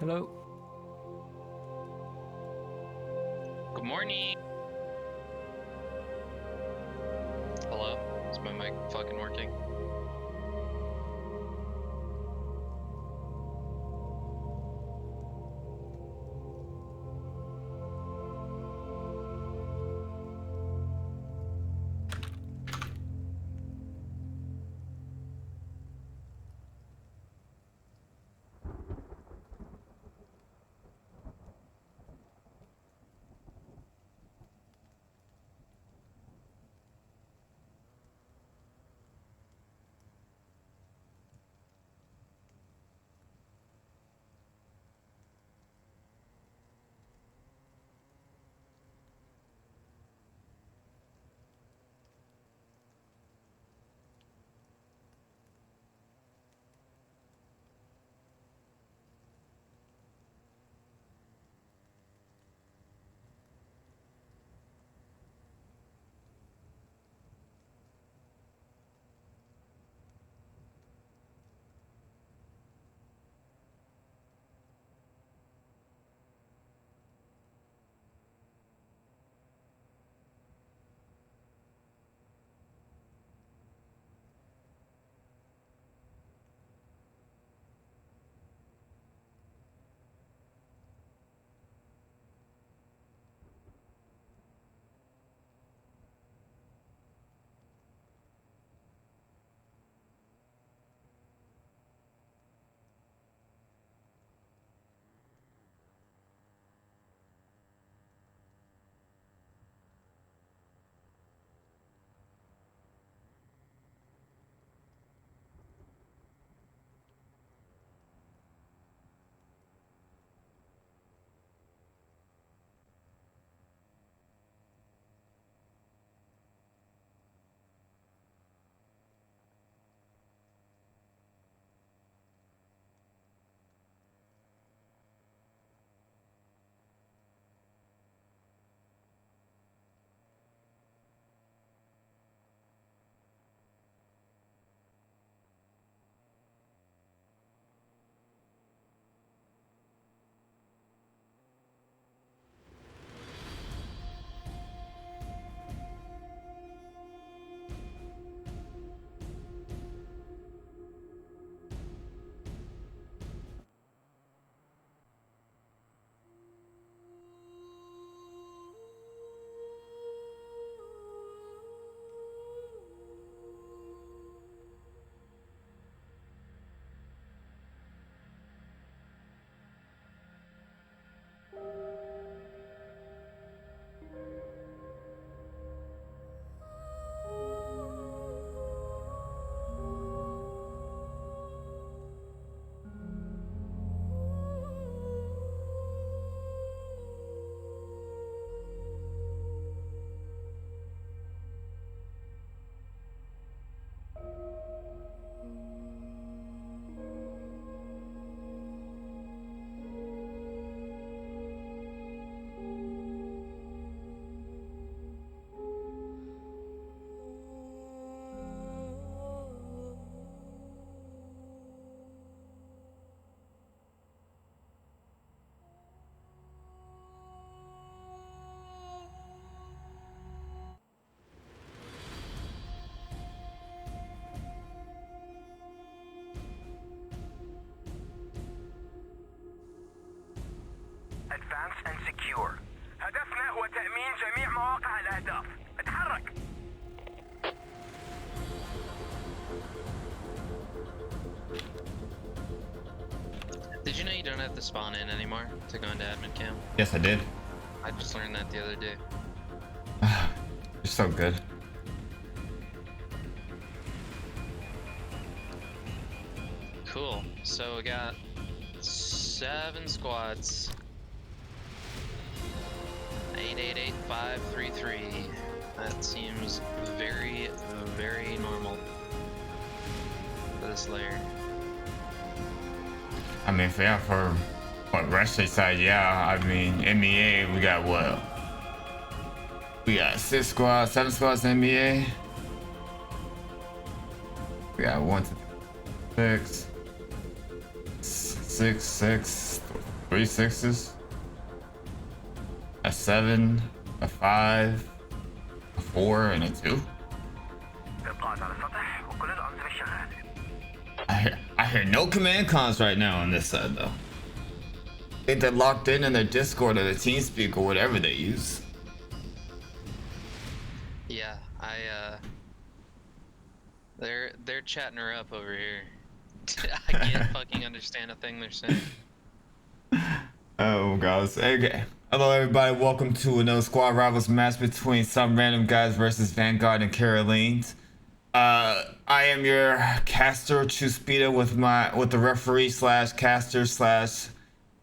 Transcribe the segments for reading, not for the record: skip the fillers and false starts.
Hello. Good morning. Hello? Is my mic fucking working? Advance and secure. هدفنا هو تأمين جميع مواقع الأهداف. اتحرك. Did you know you don't have to spawn in anymore to go into admin cam? Yes, I did. I just learned that the other day. You're so good. Cool. So we got 7 squads. 888533. That seems very, very normal for this layer. I mean, for what Russia side, yeah. I mean, MEA, we got what? We got 6 squads, 7 squads in MEA. We got 1, 2, 3, 6, 6, 6, 3 6s, a 7, a 5, a 4, and a 2. اطلعت على السطح وكل الأنظمة شغالة. I hear no command cons right now on this side though. I think they're locked in their Discord or their TeamSpeak or whatever they use. Yeah, they're chatting her up over here. I can't fucking understand a thing they're saying. Oh gosh. Okay. Hello everybody, welcome to another Squad Rivals match between some random guys versus Vanguard and Caroleans. I am your caster Chuspita with the referee slash caster slash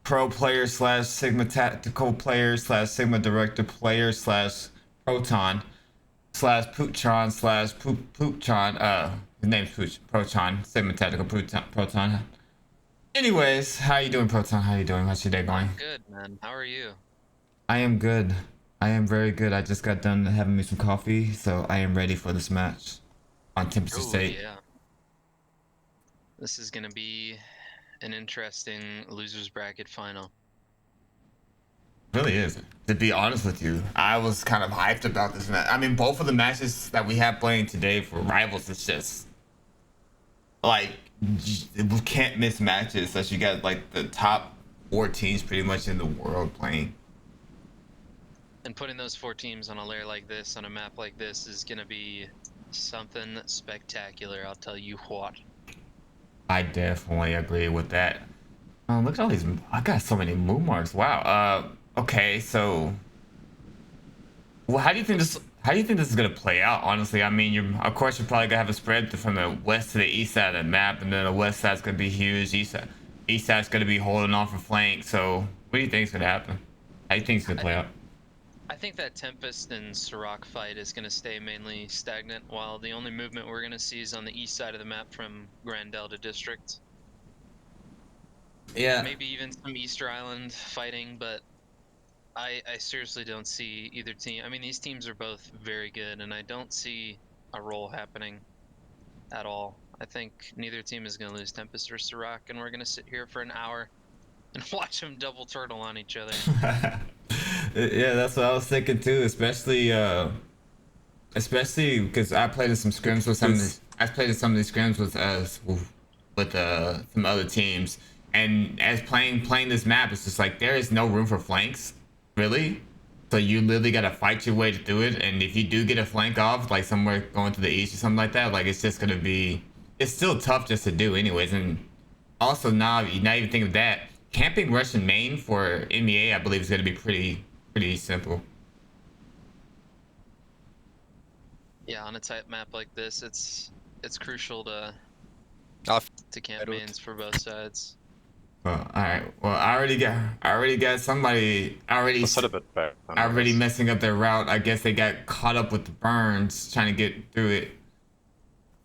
pro player slash Sigma tactical player slash Sigma director player slash Proton slash Pootron slash Pootron. His name's Proton, Sigma tactical Proton. Anyways, how you doing, Proton? How you doing? How's your day going? Good, man. How are you? I am good. I am very good. I just got done having me some coffee, so I am ready for this match on Temperature State. Yeah. This is gonna be an interesting losers bracket final. It really is. To be honest with you, I was kind of hyped about this match. I mean, both of the matches that we have playing today for Rivals, it's just like we can't miss matches unless you got like the top 4 teams pretty much in the world playing. And putting those 4 teams on a layer like this, on a map like this, is gonna be something spectacular, I'll tell you what. I definitely agree with that. Look at all these. I got so many move marks. Wow. Okay, so well, how do you think this is gonna play out? Honestly, I mean, of course you're probably gonna have a spread from the west to the east side of the map, and then the west side's gonna be huge. East side's gonna be holding on for flank. So, what do you think's gonna happen? How do you think it's gonna play out? I think that Tempest and Sirach fight is gonna stay mainly stagnant, while the only movement we're gonna see is on the east side of the map from Grand Delta District. Yeah. Maybe even some Easter Island fighting, but I seriously don't see either team. I mean, these teams are both very good, and I don't see a roll happening at all. I think neither team is going to lose Tempest or Sirach, and we're going to sit here for an hour and watch them double turtle on each other. Yeah, that's what I was thinking too, especially because I played in some scrims with some of these. I played in some of these scrims with some other teams, and as playing this map, it's just like there is no room for flanks. Really? So you literally gotta fight your way to do it, and if you do get a flank off, like somewhere going to the east or something like that, like it's just gonna be, it's still tough just to do anyways. And also now even think of that, camping Russian main for MEA, I believe is gonna be pretty simple. Yeah, on a tight map like this, it's crucial to camp mains for both sides. Well, all right. Well, I already got somebody already messing up their route. I guess they got caught up with the burns trying to get through it.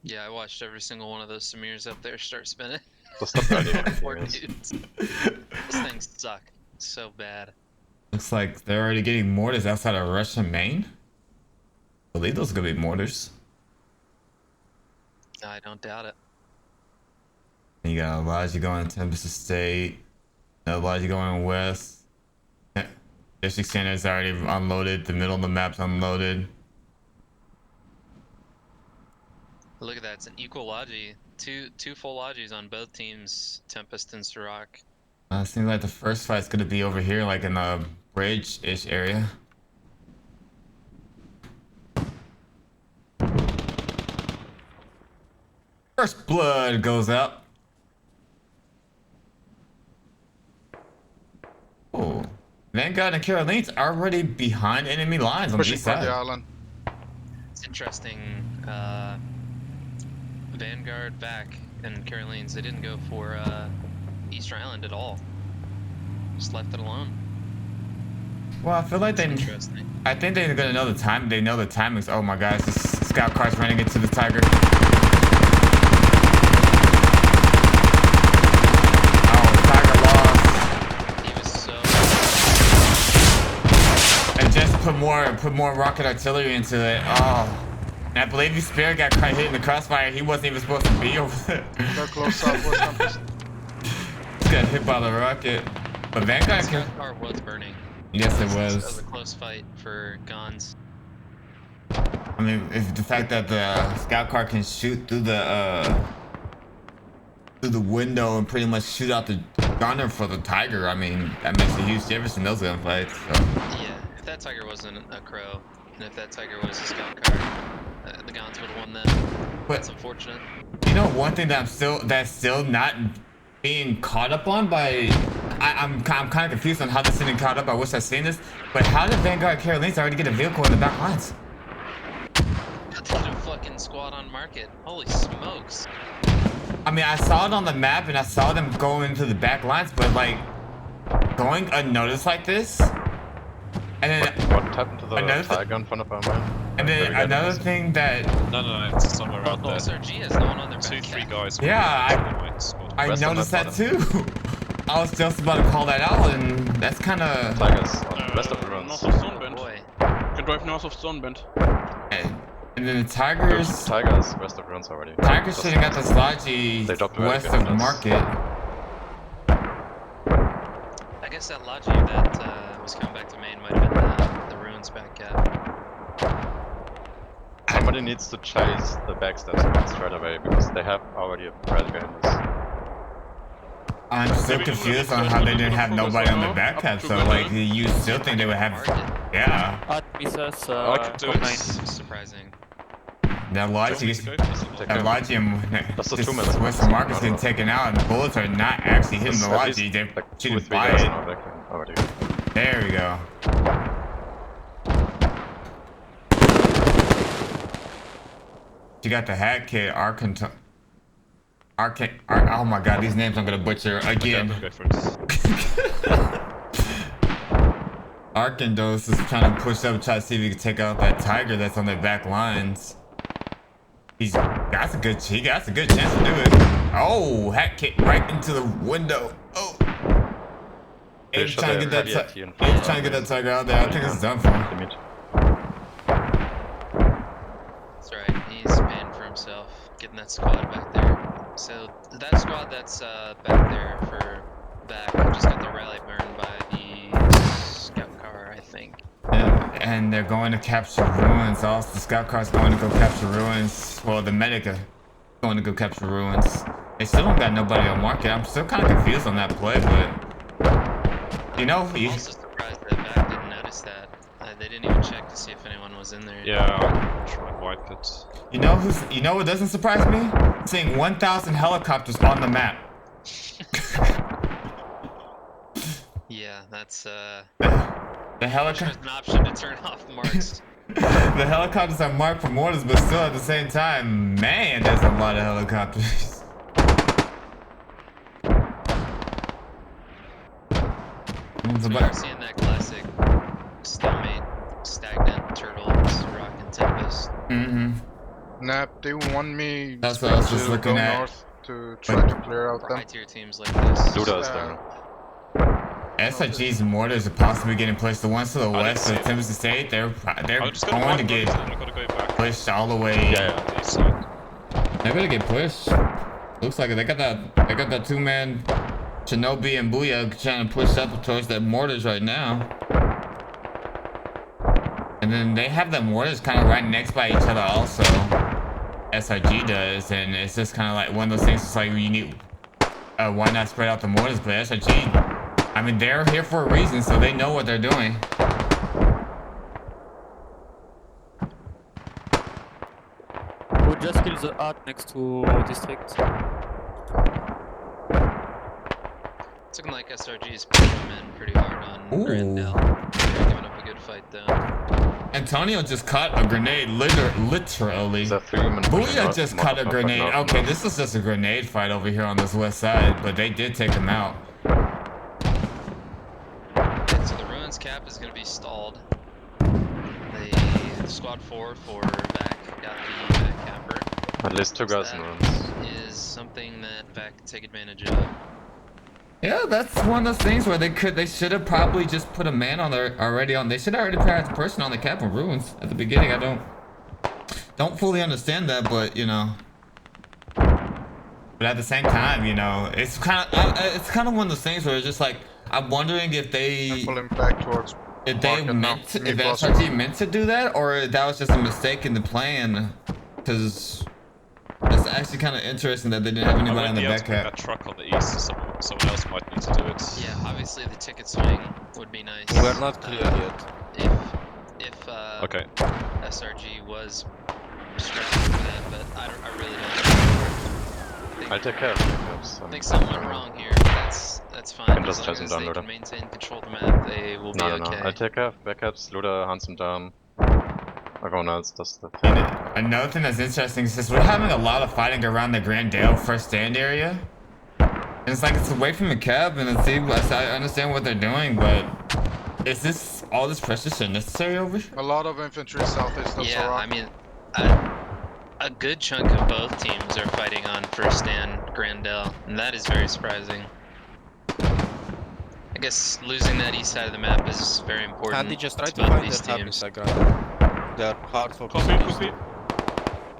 Yeah, I watched every single one of those Samirs up there start spinning. Poor dudes. Those things suck so bad. Looks like they're already getting mortars outside of Russian main. I believe those are gonna be mortars. I don't doubt it. You got Elijah going to Tempest State. Elijah going west. District Center is already unloaded. The middle of the map's unloaded. Look at that. It's an equal logi. Two full logis on both teams, Tempest and Sirach. Seems like the first fight's gonna be over here, like in the bridge-ish area. First blood goes out. Oh, Vanguard and Caroleans already behind enemy lines on the east side. It's interesting. Vanguard, VaC, and Caroleans, they didn't go for Easter Island at all. Just left it alone. Well, I feel like I think they're gonna know the time. They know the timings. Oh my gosh, this scout car's running into the tiger. Just put more rocket artillery into it. Oh, and I believe his Spirit got hit in the crossfire. He wasn't even supposed to be over there. Go close southwest. He got hit by the rocket. But Vanguard, Scout car was burning. yes, it That was was. a close fight for guns. I mean, if the fact that the scout car can shoot through the window and pretty much shoot out the gunner for the Tiger, I mean, that makes a huge difference in those gunfights. So. Yeah, if that Tiger wasn't a Crow, and if that Tiger was a scout car, the guns would have won that. But That's unfortunate. you know, one thing that that's still not being caught up on by, I'm kind of confused on how this isn't caught up. I wish I'd seen this, but how did Vanguard Caroleans already get a vehicle in the back lines? Got to get a fucking squad on market. Holy smokes. I mean, I saw it on the map and I saw them go into the back lines, but like going unnoticed like this, and then What happened to the Tiger in front of our man? and then another thing that No, it's somewhere out there. SRG has no one on their back. 2-3 guys. Yeah, I Rest on noticed that that too. I was just about to call that out, and that's kind of. Tigers on the rest of the runs. North of Stonebend. Boy. You can drive north of Stonebend. And then the There's Tigers. Tigers rest of the runs already. Tigers Just- sitting at this Logi They dropped west behind of us. Market. I guess that Logi that was coming back to main might have been the ruins back at. Somebody needs to chase the backsteps straight away because they have already a threat behind us. I'm still Maybe confused we're on gonna how they focus didn't have on nobody on the now, back up cap, to so Ghana. like you still think they would have. Market. Yeah, At Misas, I could do it. That's surprising. that Logi gets. Take That them. Logi and That's a this 2 minutes. Western Market's getting taken out, and the bullets are not actually hitting the There's at Logi. least, They're like 2 shooting or 3 by guys in it. our back already. There we go. She got the hat kit, oh my god, these names I'm gonna butcher again. Go for it. Arkandos is trying to push up, try to see if he can take out that Tiger that's on their back lines. He got a good chance to do it. Oh, hat kit right into the window. Oh. They He's shot trying to their get that heavy AT in front He's of trying to get them. that Tiger out there. I think it's done for him. Limit. That's right. He's paying for himself, getting that squad back there. So that squad that's back there for VaC just got the rally burned by the scout car, I think. And they're going to capture ruins. Also, the scout car's going to go capture ruins. Well, the medic are going to go capture ruins. They still don't got nobody on market. I'm still kind of confused on that play, but you know, I'm also surprised that VaC didn't notice that. They didn't even check to see if anyone was in there. Yeah, I'll try and wipe it. you know what doesn't surprise me? Seeing 1,000 helicopters on the map. Yeah, that's The there's helicopter. an option to turn off marks. The helicopters are marked for mortars, but still at the same time, man, there's a lot of helicopters. It's So about- we're seeing that classic stalemate, stagnant turtles, rock and tempest. Nap, do you want me That's what I was just to looking go at. north to try to clear out For them? high tier teams like this. Duda is there. SRG's mortars are possibly getting pushed. The ones to the west see of it. Tempest State, they're I'll just go going to to get I've got to go back. pushed all the way. Yeah, East side. They're gonna get pushed. Looks like it. They got that two-man Shinobi and Booyah trying to push up towards their mortars right now. And then they have the mortars kind of right next by each other also. SRG does, and it's just kind of like one of those things. It's like you need, why not spread out the mortars? But SRG, I mean, they're here for a reason, so they know what they're doing. we just killed the art next to district. It's looking like SRG's pushing them in pretty hard on Ooh. Grandel. They're giving up a good fight though. Antonio just caught a grenade, literally. There's a 3-man pushing Booyah north, just caught a north, grenade. north, Okay, north. this is just a grenade fight over here on this west side, but they did take him out. Okay, so the ruins cap is going to be stalled. The squad 4 for VaC got the capper. At least 2 guys in That runs. is something that VaC can take advantage of. Yeah, that's one of those things where they should have probably just put a man on there already on. They should have already put a person on the cap of ruins at the beginning. I don't fully understand that, but you know. But But at the same time, you know, it's kind of one of those things where it's just like I'm wondering if they Pulling back towards if they market now. meant to, Me if plus SRG one. meant to do that, or that was just a mistake in the plan. Because it's actually kind of interesting that they didn't have I anybody on wouldn't the be able back to put cap. that truck on the east, so someone else might need to do it. Yeah, obviously the ticket swing would be nice. We're not clear yet. If Okay. SRG was strapped for that, but I really don't. I'll take care of backups. I think something went wrong here. That's fine. Can As just long chase as him they down, can Luda. maintain control of the map, they will be No, okay. I'll take care of backups. Luda hunts him down. Everyone else does the thing. And another thing that's interesting is just we're having a lot of fighting around the Grandale first stand area. And it's like it's away from the cab, and it's, I understand what they're doing, but is this all this pressure so necessary over here? A lot of infantry southeast of Yeah, Sarah. I mean, a good chunk of both teams are fighting on first stand Grandel, and that is very surprising. I guess losing that east side of the map is very important. Andy, just try to to both find these their hub teams. Instagram. They're hard for Copy.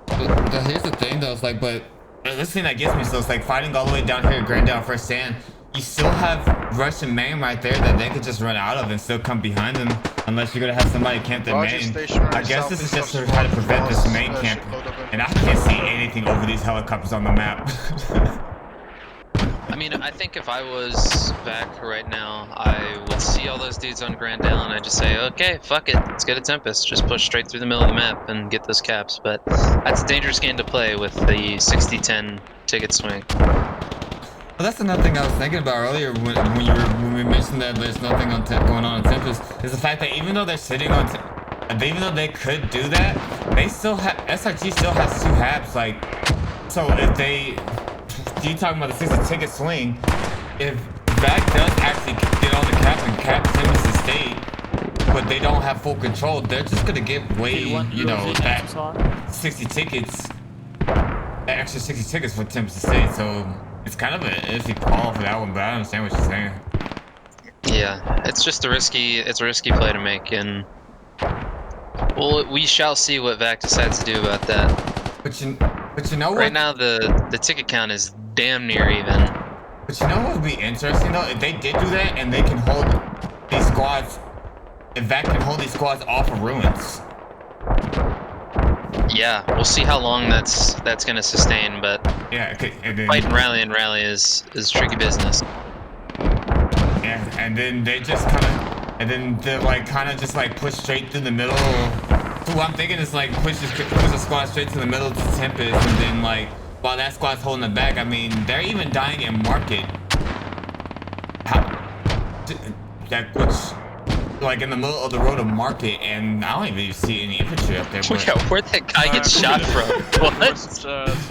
But here's the thing though, it's like, but this thing that gets me, so it's like fighting all the way down here at Grandale first stand, you still have Russian main right there that they could just run out of and still come behind them, unless you're gonna have somebody camp their Roger, main. stationary I guess this is southeast just of to try to Swan prevent this plus, main camp, shitload of and I can't see anything over these helicopters on the map. I mean, I think if I was VaC right now, I would see all those dudes on Grandale and I'd just say, okay, fuck it, let's get a Tempest. Just push straight through the middle of the map and get those caps. But that's a dangerous game to play with the 60-10 ticket swing. Well, that's another thing I was thinking about earlier when we mentioned that there's nothing on going on in Tempest, is the fact that even though they're sitting on, even though they could do that, they still have SRG still has 2 habs. Like, so if they, you talking about the 60 ticket swing, if VaC does actually get on the cap and cap Tempest Estate, but they don't have full control, they're just gonna get way, you know, that 60 tickets, that extra 60 tickets for Tempest Estate. So it's kind of an iffy call for that one, but I understand what you're saying. Yeah, it's just a risky play to make, and well, we shall see what VaC decides to do about that. But you know what? Right now, the ticket count is damn near even. But you know what would be interesting though? If they did do that and they can hold these squads, if VaC can hold these squads off of ruins. Yeah, we'll see how long that's gonna sustain, but Yeah, okay, and then, fight and rally is tricky business. yeah, and then they just kind of, and then they're like kind of just like push straight through the middle. So what I'm thinking is like push the squad straight to the middle to Tempest, and then like while that squad's holding it back, I mean they're even dying in market. That which. Like in the middle of the road of market, and I don't even see any infantry up there. But... Yeah, where'd that guy get shot from? What? West side of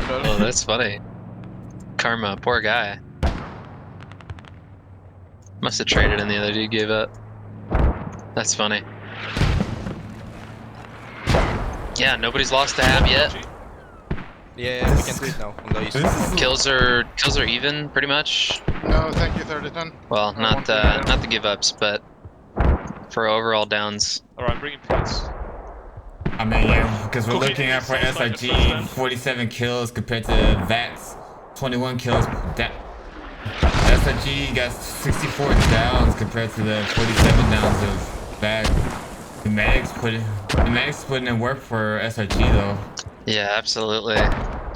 Oh, that's funny. Karma, poor guy. Must have traded and the other dude gave up. That's funny. Yeah, nobody's lost a hab yet. Yeah, we can do it now on the east. This is Kills are even pretty much. No, thank you, 3010. Well, I not want to not the give ups, but for overall downs. Alright, bring in police. I mean, yeah, because we're Cookie. looking at for Sounds like the SRG, first 47 kills compared to VaC's 21 kills. That SRG got 64 downs compared to the 47 downs of VaC. The medics putting in work for SRG though. Yeah, absolutely.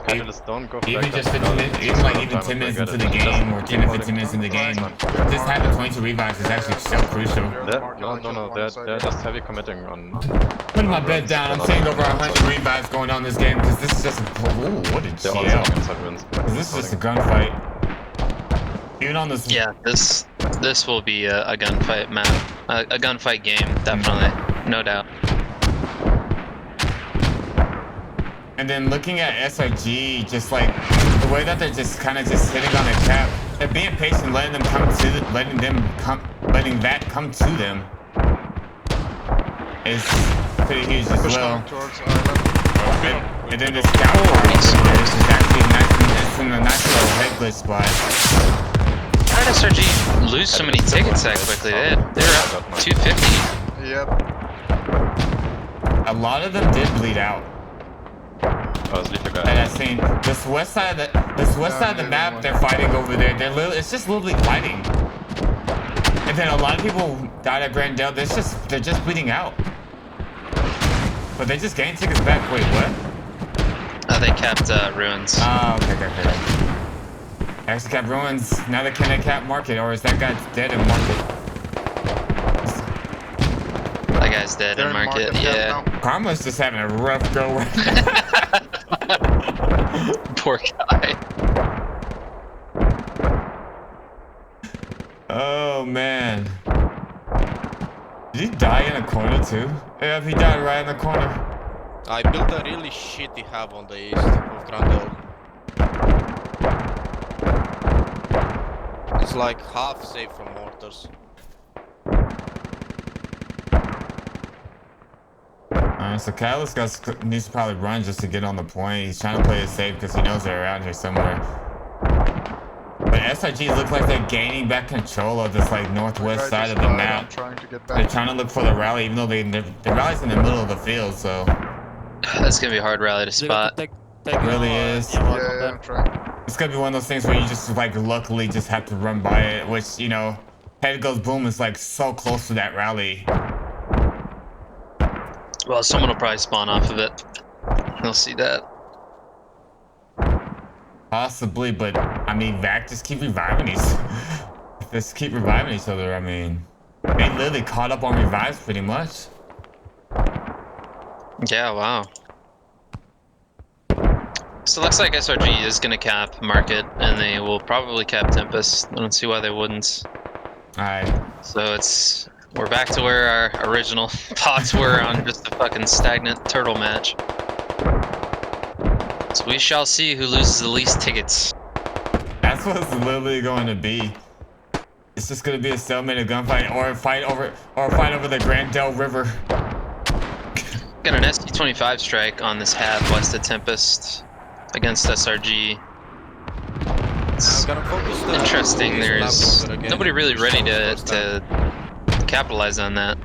Catalyst, don't go for Even backups, just 15 don't minutes, waste even a like lot of even time 10 on minutes backups. into the Just game, or 10 keep to holding 15 minutes into the game, Fine. just having 22 revives is actually so crucial. They're just heavy committing on. Putting my bed down, I'm seeing over 100 revives going on this game because this is just a, ooh, what a They're all GL. inside wins. This is just a gunfight. Even on this. Yeah, this will be a gunfight map, a gunfight game, definitely, no doubt. And then looking at SRG, just like the way that they're just kind of just hitting on the cap, they're being patient, letting them come to, letting that come to them is pretty huge as Push well. down towards island. And then the scout part is just actually nice, it's in a nice little head glitch spot. How did SRG lose so many tickets that quickly? They're up 250. Yep. A lot of them did bleed out. Oh, it's Lethal that guy. I've seen. This west side of the map, they're fighting over there. It's just literally fighting. And then a lot of people died at Grandel. They're just bleeding out. But they just gained tickets back. Wait, what? They capped ruins. Oh, okay. They actually capped ruins. Now they can't cap market, or is that guy dead in market? That guy's dead They're in in market. market Yeah. now. Karma's just having a rough go. Poor guy. Oh man. Did he die in a corner too? Yeah, he died right in the corner. I built a really shitty hub on the east of Grandel. It's like half safe from mortars. Alright, so Catalyst needs to probably run just to get on the point. He's trying to play it safe because he knows they're around here somewhere. But SRG looks like they're gaining back control of this like northwest Guy side just of the died, map. I'm trying to get They're back. trying to look for the rally, even though the rally's in the middle of the field, so That's gonna be a hard rally to They got spot. to take really is. Yeah, I'm trying. It's gonna be one of those things where you just like luckily just have to run by it, which, you know, head goes boom is like so close to that rally. Well, someone will probably spawn off of it. You'll see that. Possibly, but I mean, VaC just keep reviving these. Just keep reviving each other. I mean, they literally caught up on revives pretty much. Yeah, wow. So it looks like SRG is gonna cap market, and they will probably cap Tempest. I don't see why they wouldn't. Alright. So we're back to where our original thoughts were on just a fucking stagnant turtle match. So we shall see who loses the least tickets. That's what it's literally going to be. It's just going to be a stalemate, a gunfight, or a fight over the Grandel River. Got an ST-25 strike on this half west of Tempest against SRG. It's I'm gonna focus the interesting. east There's lab again. nobody really ready First time. to capitalize on that.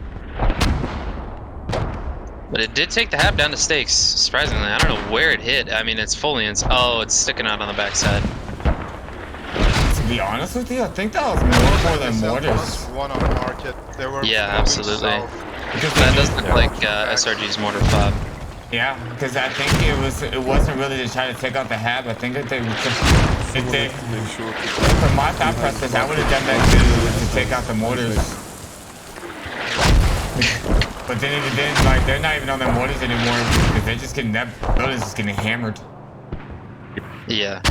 But it did take the hab down to stakes, surprisingly. I don't know where it hit. I mean, it's fully in. Oh, it's sticking out on the backside. To be honest with you, I think that was more for the mortars. One on market. They were Yeah, moving absolutely. south. Because That they does did- look like SRG's mortar fob. Yeah, because I think it wasn't really to try to take out the hab. I think that from my thought process, I would have done that to take out the mortars. But then like they're not even on their mortars anymore because they're just getting that building's just getting hammered. Yeah.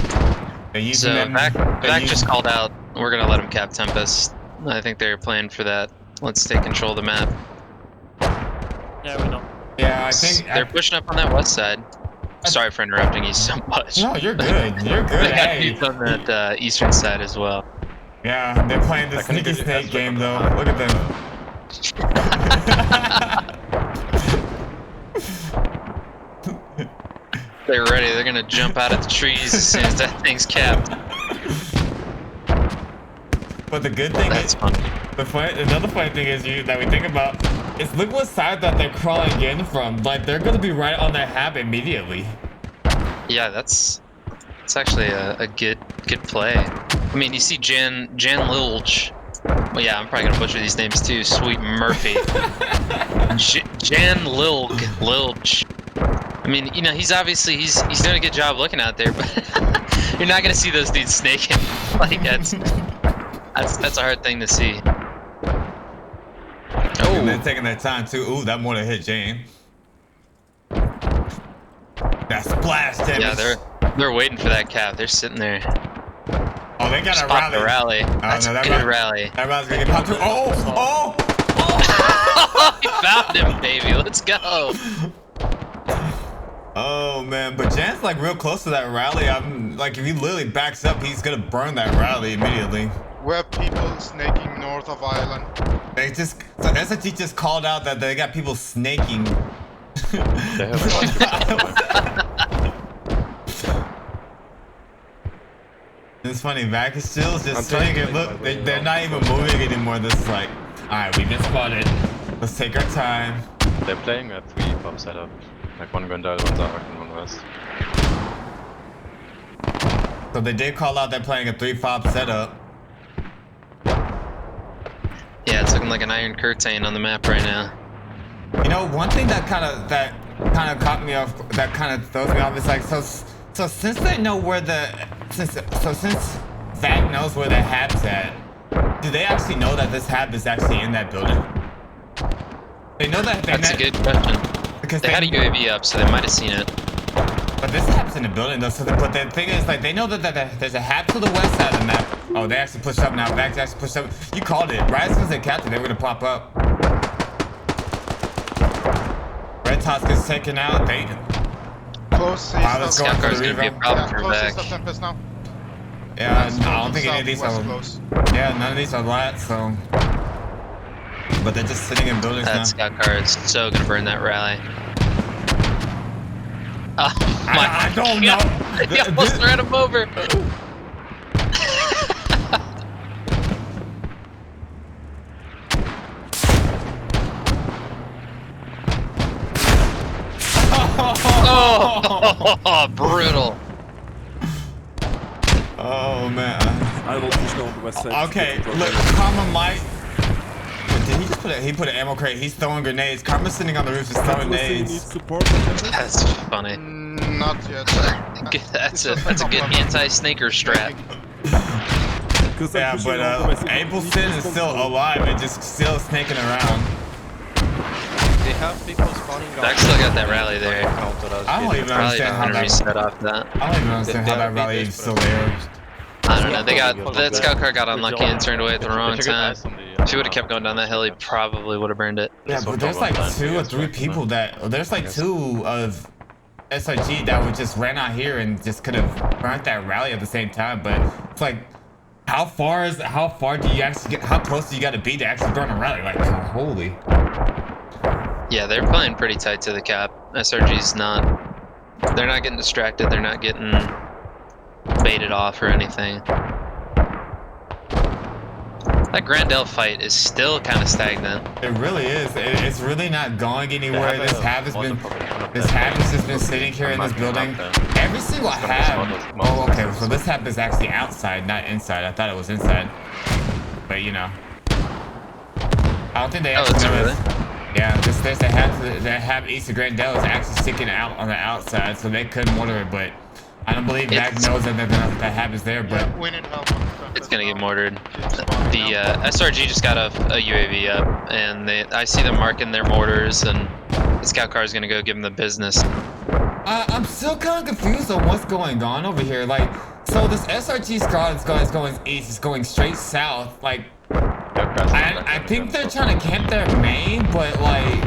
They're using So them. VaC just called out. We're gonna let him cap Tempest. I think they're playing for that. Let's take control of the map. Yeah, we know. Yeah, I think They're pushing up on that west side. Sorry for interrupting you so much. No, you're good. You're good. They got Hey. dudes on that eastern side as well. Yeah, they're playing the sneaky snake game though. Look at them. They're ready. They're gonna jump out of the trees as soon as that thing's capped. But the good thing That's is, funny. another funny thing is that we think about is look what side that they're crawling in from. Like they're gonna be right on their hab immediately. Yeah, it's actually a good play. I mean, you see Jan Lilch. Well, yeah, I'm probably gonna butcher these names too. Sweet Murphy. Jan Lilch. I mean, you know, he's obviously he's doing a good job looking out there, but you're not gonna see those dudes snaking. Like that's a hard thing to see. And they're taking their time too. Ooh, that mortar hit Jane. That splash damage. Yeah, they're waiting for that cap. They're sitting there. Oh, they got Spot a the rally. rally. That's no, a good rally. That rally's gonna get popped too. Oh! He found him, baby. Let's go. Oh man, but Jan's like real close to that rally. I'm like, if he literally backs up, he's gonna burn that rally immediately. We have people snaking north of island. So SRG just called out that they got people snaking. They have It's funny, VaC is still just I'm sitting trying and to look, make my way they're not even around. moving anymore. This is like, alright, we've been spotted. Let's take our time. They're playing a 3 bomb setup. Like one Grandel, one Dark, and one West. So they did call out they're playing a 3-fob setup. Yeah, it's looking like an iron curtain on the map right now. You know, one thing that kind of caught me off, that kind of throws me off is like, so since they know where since VaC knows where the hab's at, do they actually know that this hab is actually in that building? They know that. That's a good question. Because they had a UAV up, so they might have seen it. But this hab's in the building though. So but the thing is, like, they know that there's a hab to the west side of the map. Oh, they actually pushed up now. VaC actually pushed up. You called it. Right as soon as they captured, they were gonna pop up. Red Tots gets taken out. They Close. Let's go for the gonna be a revow. problem for Closest VaC. of Tempest now. Yeah, no, I don't think any of these are. Close. Yeah, none of these are light, so. But they're just sitting in buildings That now. scout car is so gonna burn that rally. Oh my I don't know. He almost ran him over. Oh, brutal. Oh man. I will push down the west side. Okay, look, Karma might. Did he just put he put an ammo crate? He's throwing grenades. Karma's sitting on the roof just throwing nades. That's funny. Not yet. That's a good anti-snaker strat. Yeah, but Abelson is still alive and just still snaking around. They have people spawning out. VaC still got that rally there. I don't even Probably understand how gonna that. reset off that. I don't even understand how that rally is still there. I don't know. They got that scout car got unlucky and turned away at the wrong time. If he would have kept going down that hill, he probably would have burned it. Yeah, but there's like 2 or 3 people that there's like 2 of SRG that would just ran out here and just could have burnt that rally at the same time. But it's like, how far do you actually get? How close do you got to be to actually burn a rally? Like, holy. Yeah, they're playing pretty tight to the cap. SRG's not. They're not getting distracted. They're not getting baited off or anything. That Grandel fight is still kind of stagnant. It really is. It's really not going anywhere. This hab has just been sitting here in this building. Every single hab. Oh, okay. So this hab is actually outside, not inside. I thought it was inside. But you know, I don't think they actually know really? Yeah, there's a hab east of Grandel is actually sticking out on the outside, so they couldn't mortar it. But I don't believe VaC knows that that hab is there. But We need help. It's gonna get mortared. The SRG just got a UAV up, and I see them marking their mortars, and the scout car is gonna go give them the business. I'm still kind of confused on what's going on over here. Like, so this SRG squad is going east, it's going straight south. Like, I think they're trying to camp their main, but like,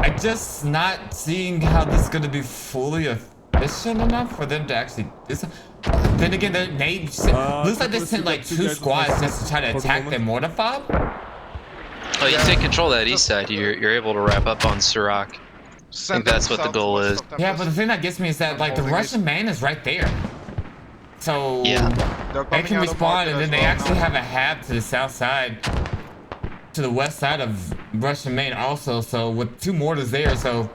I'm just not seeing how this is gonna be fully efficient enough for them to actually. Then again, looks like they sent like 2 squads just to try to attack their mortar fob. Oh, you take control of that east side, you're able to wrap up on Surak. I think that's what the goal is. Yeah, but the thing that gets me is that like the Russian main is right there. So Yeah. they can respawn, and then they actually have a hab to the south side, to the west side of Russian main also. So with 2 mortars there, so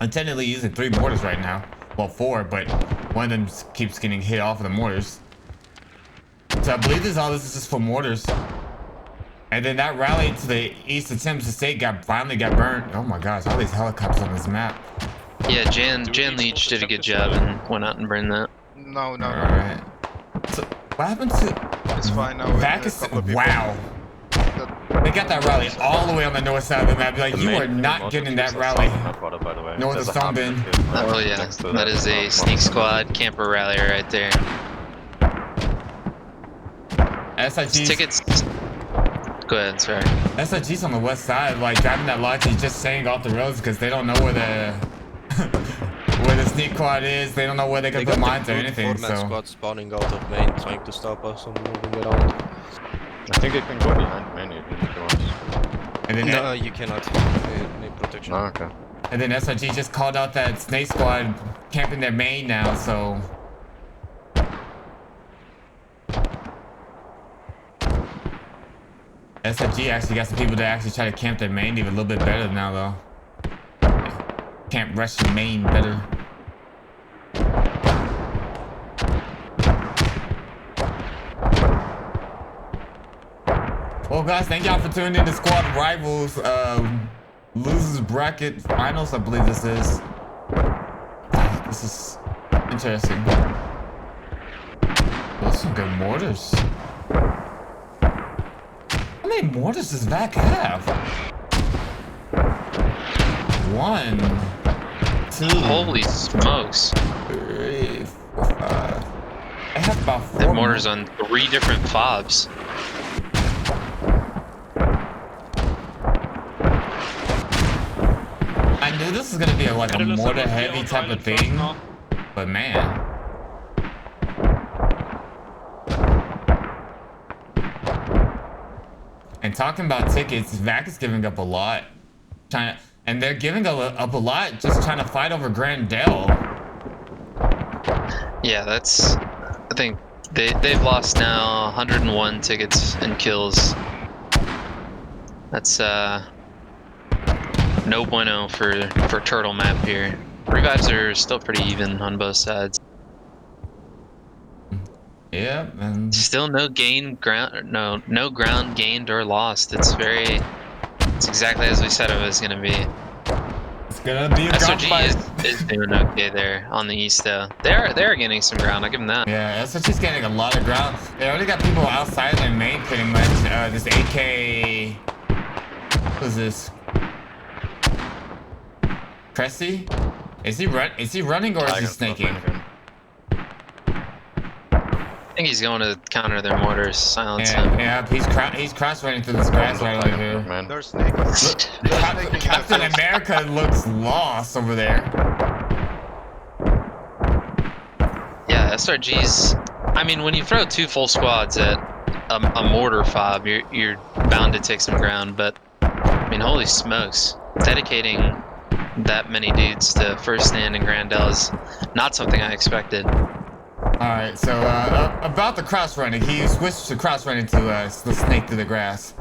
I'm technically using 3 mortars right now. Well, 4, but one of them keeps getting hit off of the mortars. So I believe this is just for mortars. And then that rally to the east of Thames Estate finally got burned. Oh my gosh, all these helicopters on this map. Yeah, Jan Leach did a good job and went out and burned that. No. Alright. So what happened to It's fine now. VaC is wow. They got that rally all the way on the north side of the map. Like, you are not getting that rally north of Stonebin. Oh yeah, that is a sneak squad camper rally right there. SRG's, Tickets. Go ahead, sorry. SRG's on the west side, like driving that Logi, just staying off the roads because they don't know where the where the sneak quad is. They don't know where they can put mines or anything. So squad spawning out of main, trying to stop us from moving around. I think they can go behind main even if they want. and then No, you cannot. They need protection. Oh, okay. and then SRG just called out that snake squad camping their main now. So SRG actually got some people that actually try to camp their main even a little bit better now though. Camp Russian main better. Well, guys, thank y'all for tuning in to Squad Rivals losers bracket finals. I believe this is. This is interesting. Those some good mortars. How many mortars does VaC have? 1, 2. Holy smokes. 3, 4, 5. I have about 4 That mortar's on 3 different fobs. I knew this was gonna be like a mortar heavy type of thing, but man. And talking about tickets, VaC is giving up a lot. And they're giving up a lot just trying to fight over Grandel. Yeah, that's. I think they've lost now 101 tickets and kills. That's no bueno for turtle map here. Revives are still pretty even on both sides. Yeah, and Still no ground gained or lost. It's exactly as we said it was gonna be. it's gonna be a ground SRG fight. is doing okay there on the east though. They're gaining some ground. I'll give them that. Yeah, SRG's getting a lot of ground. They already got people outside their main pretty much. This AK. Who's this? Cressy? Is he running or is he snaking? I think he's going to counter their mortars, silence Yeah, him. yeah, he's cross running through this grass right over here. Man. They're snaking. Captain America looks lost over there. Yeah, SRG's. I mean, when you throw 2 full squads at a mortar fob, you're bound to take some ground. But I mean, holy smokes, dedicating that many dudes to first stand and Grandel is not something I expected. Alright, so about the cross running, he switched to cross running to the snake through the grass.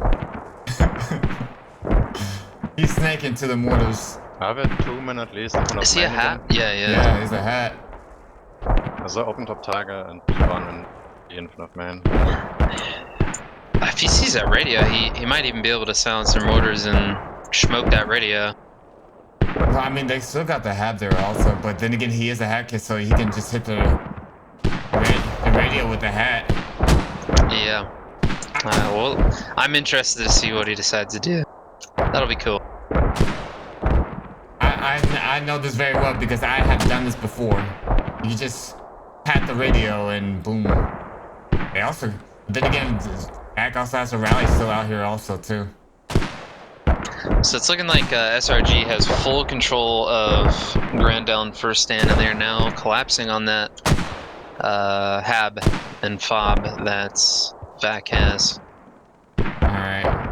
He's snaking to the mortars. I have a 2 minute least in front of Is he a main hat? again. Yeah. Yeah, he's a hat. There's an open top tiger and 1 in front of main. If he sees that radio, he might even be able to silence their mortars and smoke that radio. Well, I mean, they still got the hat there also, but then again, he is a hat kid, so he can just hit the radio with the hat. Yeah. Well, I'm interested to see what he decides to do. That'll be cool. I know this very well because I have done this before. You just pat the radio and boom. They also, then again, VaC also has a rally still out here also too. So it's looking like SRG has full control of Grandel and first stand, and they're now collapsing on that hab and fob that VaC has. Alright.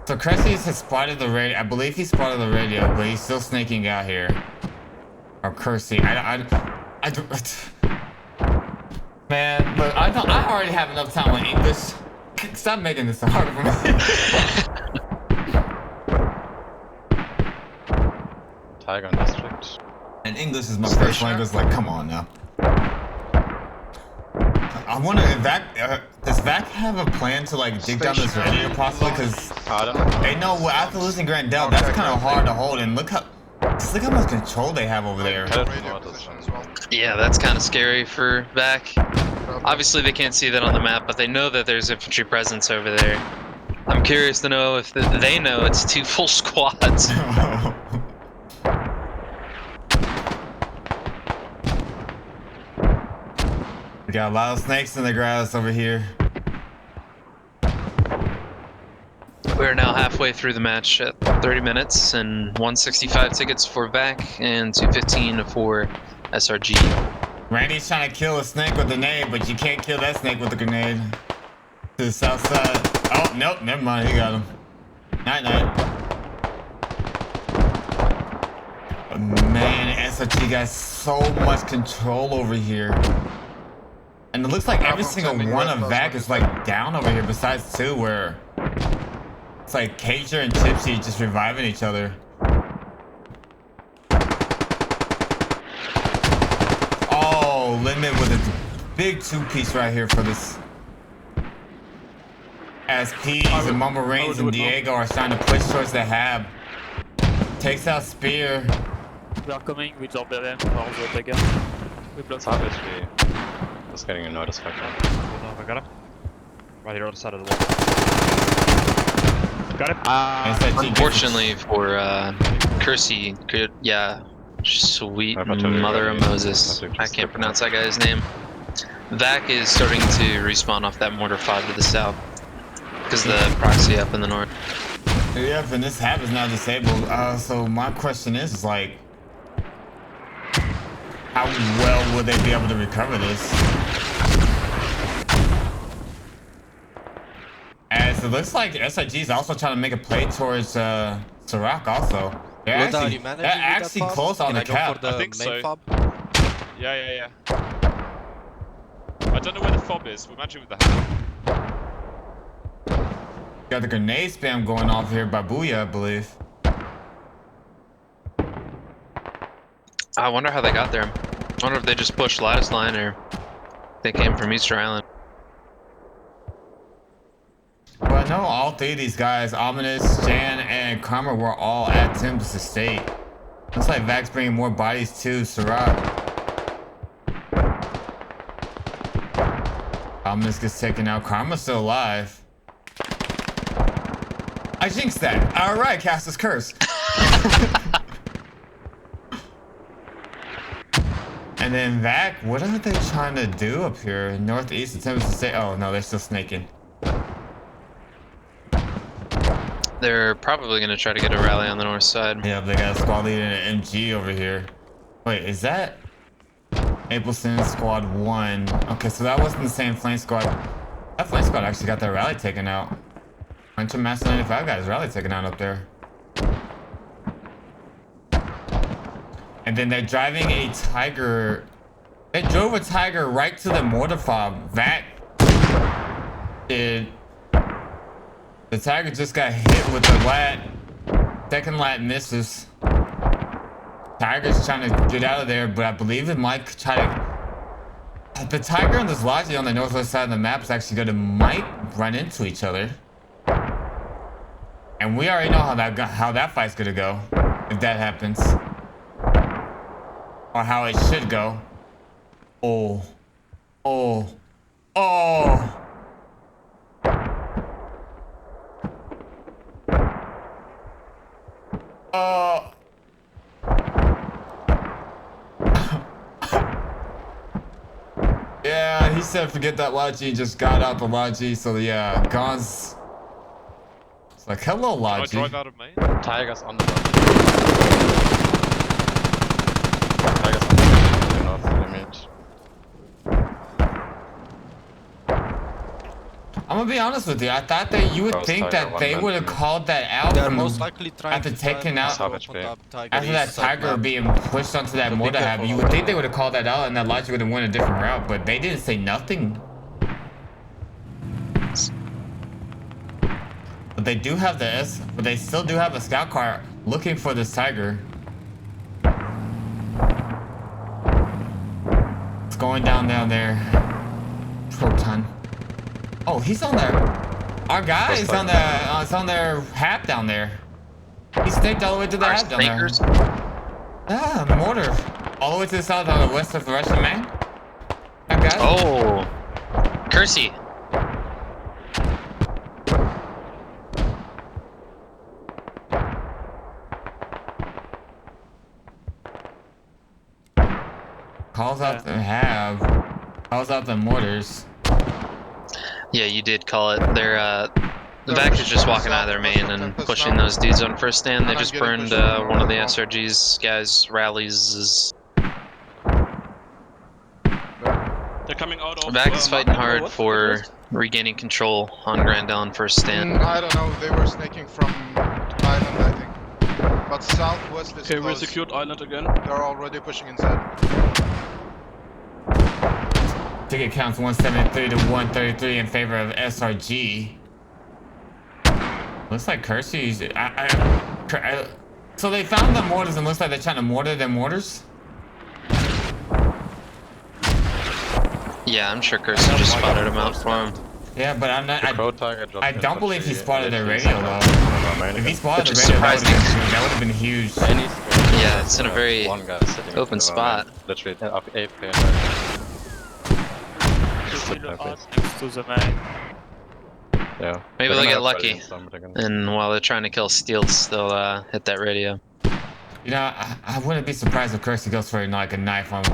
So Cressy has spotted the radio. I believe he spotted the radio, but he's still snaking out here. Or Cursey. Man, look, I already have enough time with English. Stop making this so hard for me. Tiger in district. And English is my first language. Like, come on now. I wonder if does VaC have a plan to like dig down this radio possibly? Because I don't know. they know after losing Grandel, that's kind of hard to hold. And look how much control they have over there. Radio position as well. Yeah, that's kind of scary for VaC. Obviously, they can't see that on the map, but they know that there's infantry presence over there. I'm curious to know if they know it's 2 full squads. We got a lot of snakes in the grass over here. We're now halfway through the match at 30 minutes and 165 tickets for VaC and 215 for SRG. Randy's trying to kill a snake with a grenade, but you can't kill that snake with a grenade. To the south side. Oh, nope, never mind, he got him. Night night. Man, SRG got so much control over here. And it looks like every single one of VaC is like down over here besides 2 where it's like Cager and Gypsy just reviving each other. Oh, Limit with a big 2-piece right here for this. as Peas and Mama Reigns and Diego are starting to push towards the hab. Takes out Spear. We are coming with our BM or the Dagger. We block. Savage, just getting a notice back now. Hold on, I got him. Right here on the side of the wall. Got it. SRG Unfortunately for Kersey, good, yeah, sweet mother of Moses. I can't pronounce that guy's name. VaC is starting to respawn off that mortar 5 to the south because the proxy up in the north. Yeah, and this hab is now disabled. So my question is like, how well will they be able to recover this? As it looks like SRG is also trying to make a play towards Sirac also. They're actually close on the cap. I think so. Yeah. I don't know where the fob is. We're matching with the hammer. Got the grenade spam going off here by Booyah, I believe. I wonder how they got there. I wonder if they just pushed lattice line or they came from Easter Island. Well, I know all three of these guys, Ominous, Jan, and Karma, were all at Tim's estate. Looks like VaC's bringing more bodies to Sirac. Ominous gets taken out. Karma's still alive. I jinxed that. Alright, cast his curse. And then VaC, what are they trying to do up here? Northeast of Tim's estate. Oh no, they're still snaking. They're probably going to try to get a rally on the north side. Yeah, they got a squad leader and an MG over here. Wait, is that Ableson Squad 1? Okay, so that wasn't the same flame squad. That flame squad actually got their rally taken out. Bunch of Master 95 guys rally taken out up there. And then they're driving a Tiger. They drove a Tiger right to the mortar fob. VaC did. The Tiger just got hit with the lat. Second lat misses. Tiger's trying to get out of there, but I believe it might try to. The Tiger and this Logi on the northwest side of the map is actually might run into each other. And we already know how that fight's gonna go if that happens, or how it should go. Oh. Yeah, he said forget that Logi and just got out the Logi, so yeah, Gon's. It's like, hello, Logi. Can I drive out of main? Tiger's on the run. Tiger's on the north image. I'm gonna be honest with you. I thought that you would think that they would have called that out They're most likely trying after to taking out Savage Bay. after that Tiger being pushed onto that mortar hab. You would think they would have called that out and that Logi would have went a different route, but they didn't say nothing. But they do have but they still do have a scout car looking for this Tiger. It's going down there. Proton. Oh, he's on there. Our guy is on the it's on their hab down there. He staked all the way to the hab down there. Ah, the mortar. All the way to the south on the west of the Russian man. That guy. Oh, Kersey. Calls out the hab. Calls out the mortars. Yeah, you did call it. They're the VaC is just walking out of their main and pushing those dudes on first stand. They just burned one of the SRG's guys' rallies. They're coming out of. VaC is fighting hard for regaining control on Grand Island first stand. I don't know, they were snaking from island, I think. But southwest is Okay, we close. secured island again. They're already pushing inside. Ticket counts 173 to 133 in favor of SRG. Looks like Kersey's. So they found the mortars and looks like they're trying to mortar their mortars. Yeah, I'm sure Kersey just spotted him out for him. Yeah, but I'm not. Pro target dropped I in don't for believe he three, spotted their literally radio though. If he again. spotted the Which is radio, that surprising. would have been huge. Yeah, it's in a very one guy sitting open in the spot. main, literally up AFK. Next to the main. Yeah. Maybe they'll get lucky. Again. And while they're trying to kill steals, they'll hit that radio. You know, I wouldn't be surprised if Kirsty goes for like a knife on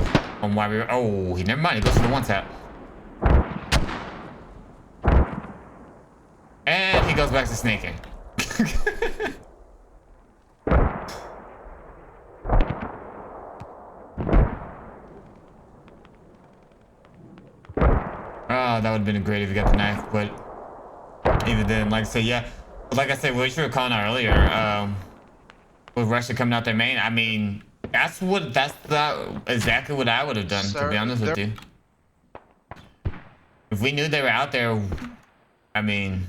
why we. Oh, he never mind. He goes for the one tap. And he goes back to snaking. Oh, that would have been great if you got the knife, but even then, like I said, yeah. Like I said, what you were calling out earlier, with Russia coming out their main, I mean, that's exactly what I would have done, to be honest with you. If we knew they were out there, I mean,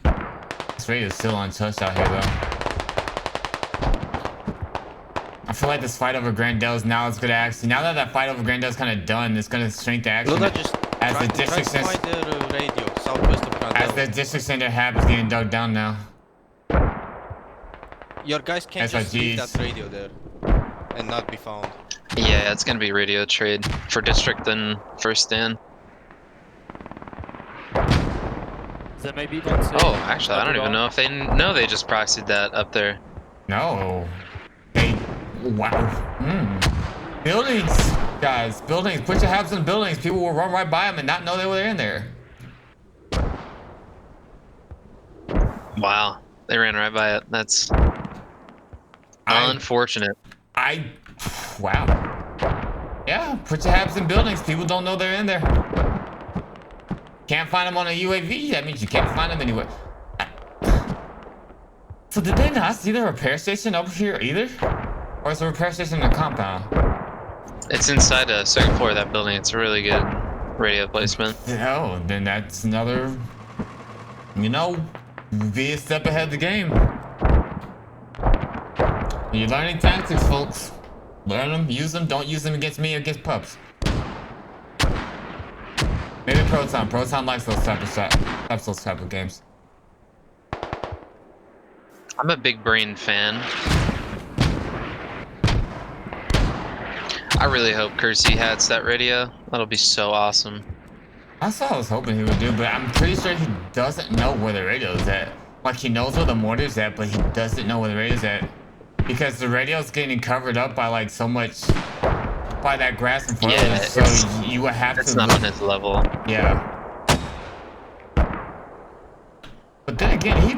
this radio's still untouched out here, though. I feel like this fight over Grandel's now is gonna actually, now that fight over Grandel's kind of done, it's gonna strengthen action. Luna, just as try, the district try to center, find the radio southwest of Grandel. as the district center hab is getting dug down now. Your guys can't just leave SRGs. that radio there and not be found. Yeah, it's gonna be radio trade for district and first stand. Then maybe don't say. Oh, actually, I don't even know if they know they just proxied that up there. No. They, wow. Buildings, guys, buildings. Put your habs in buildings. People will run right by them and not know they were in there. Wow, they ran right by it. That's unfortunate. Wow. Yeah, put your habs in buildings. People don't know they're in there. Can't find them on a UAV. That means you can't find them anywhere. So did they not see the repair station over here either? Or is the repair station in the compound? It's inside the second floor of that building. It's a really good radio placement. Oh, then that's another, you know, be a step ahead of the game. You're learning tactics, folks. Learn them, use them, don't use them against me or against pups. Maybe Proton. Proton likes those type of games. I'm a big brain fan. I really hope Kersey hats that radio. That'll be so awesome. That's what I was hoping he would do, but I'm pretty sure he doesn't know where the radio is at. Like, he knows where the mortar's at, but he doesn't know where the radio's at. Because the radio's getting covered up by, like, so much... by that grass in front of him, so you would have to... It's not on his level. Yeah. But then again, he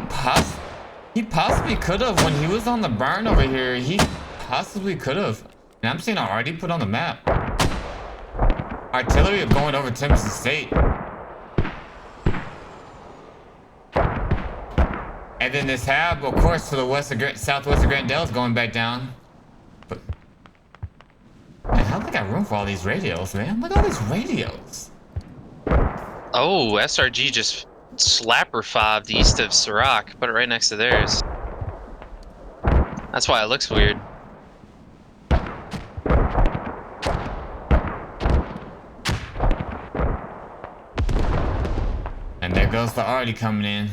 possibly could have, when he was on the burn over here, he possibly could have. And I'm seeing already put on the map. Artillery going over Timothy State. And then this hab, of course, to the southwest of Grandel is going back down. But man, how do they got room for all these radios, man? Look at all these radios. Oh, SRG just slapper fobbed east of Sirach. Put it right next to theirs. That's why it looks weird. And there goes the Artie coming in.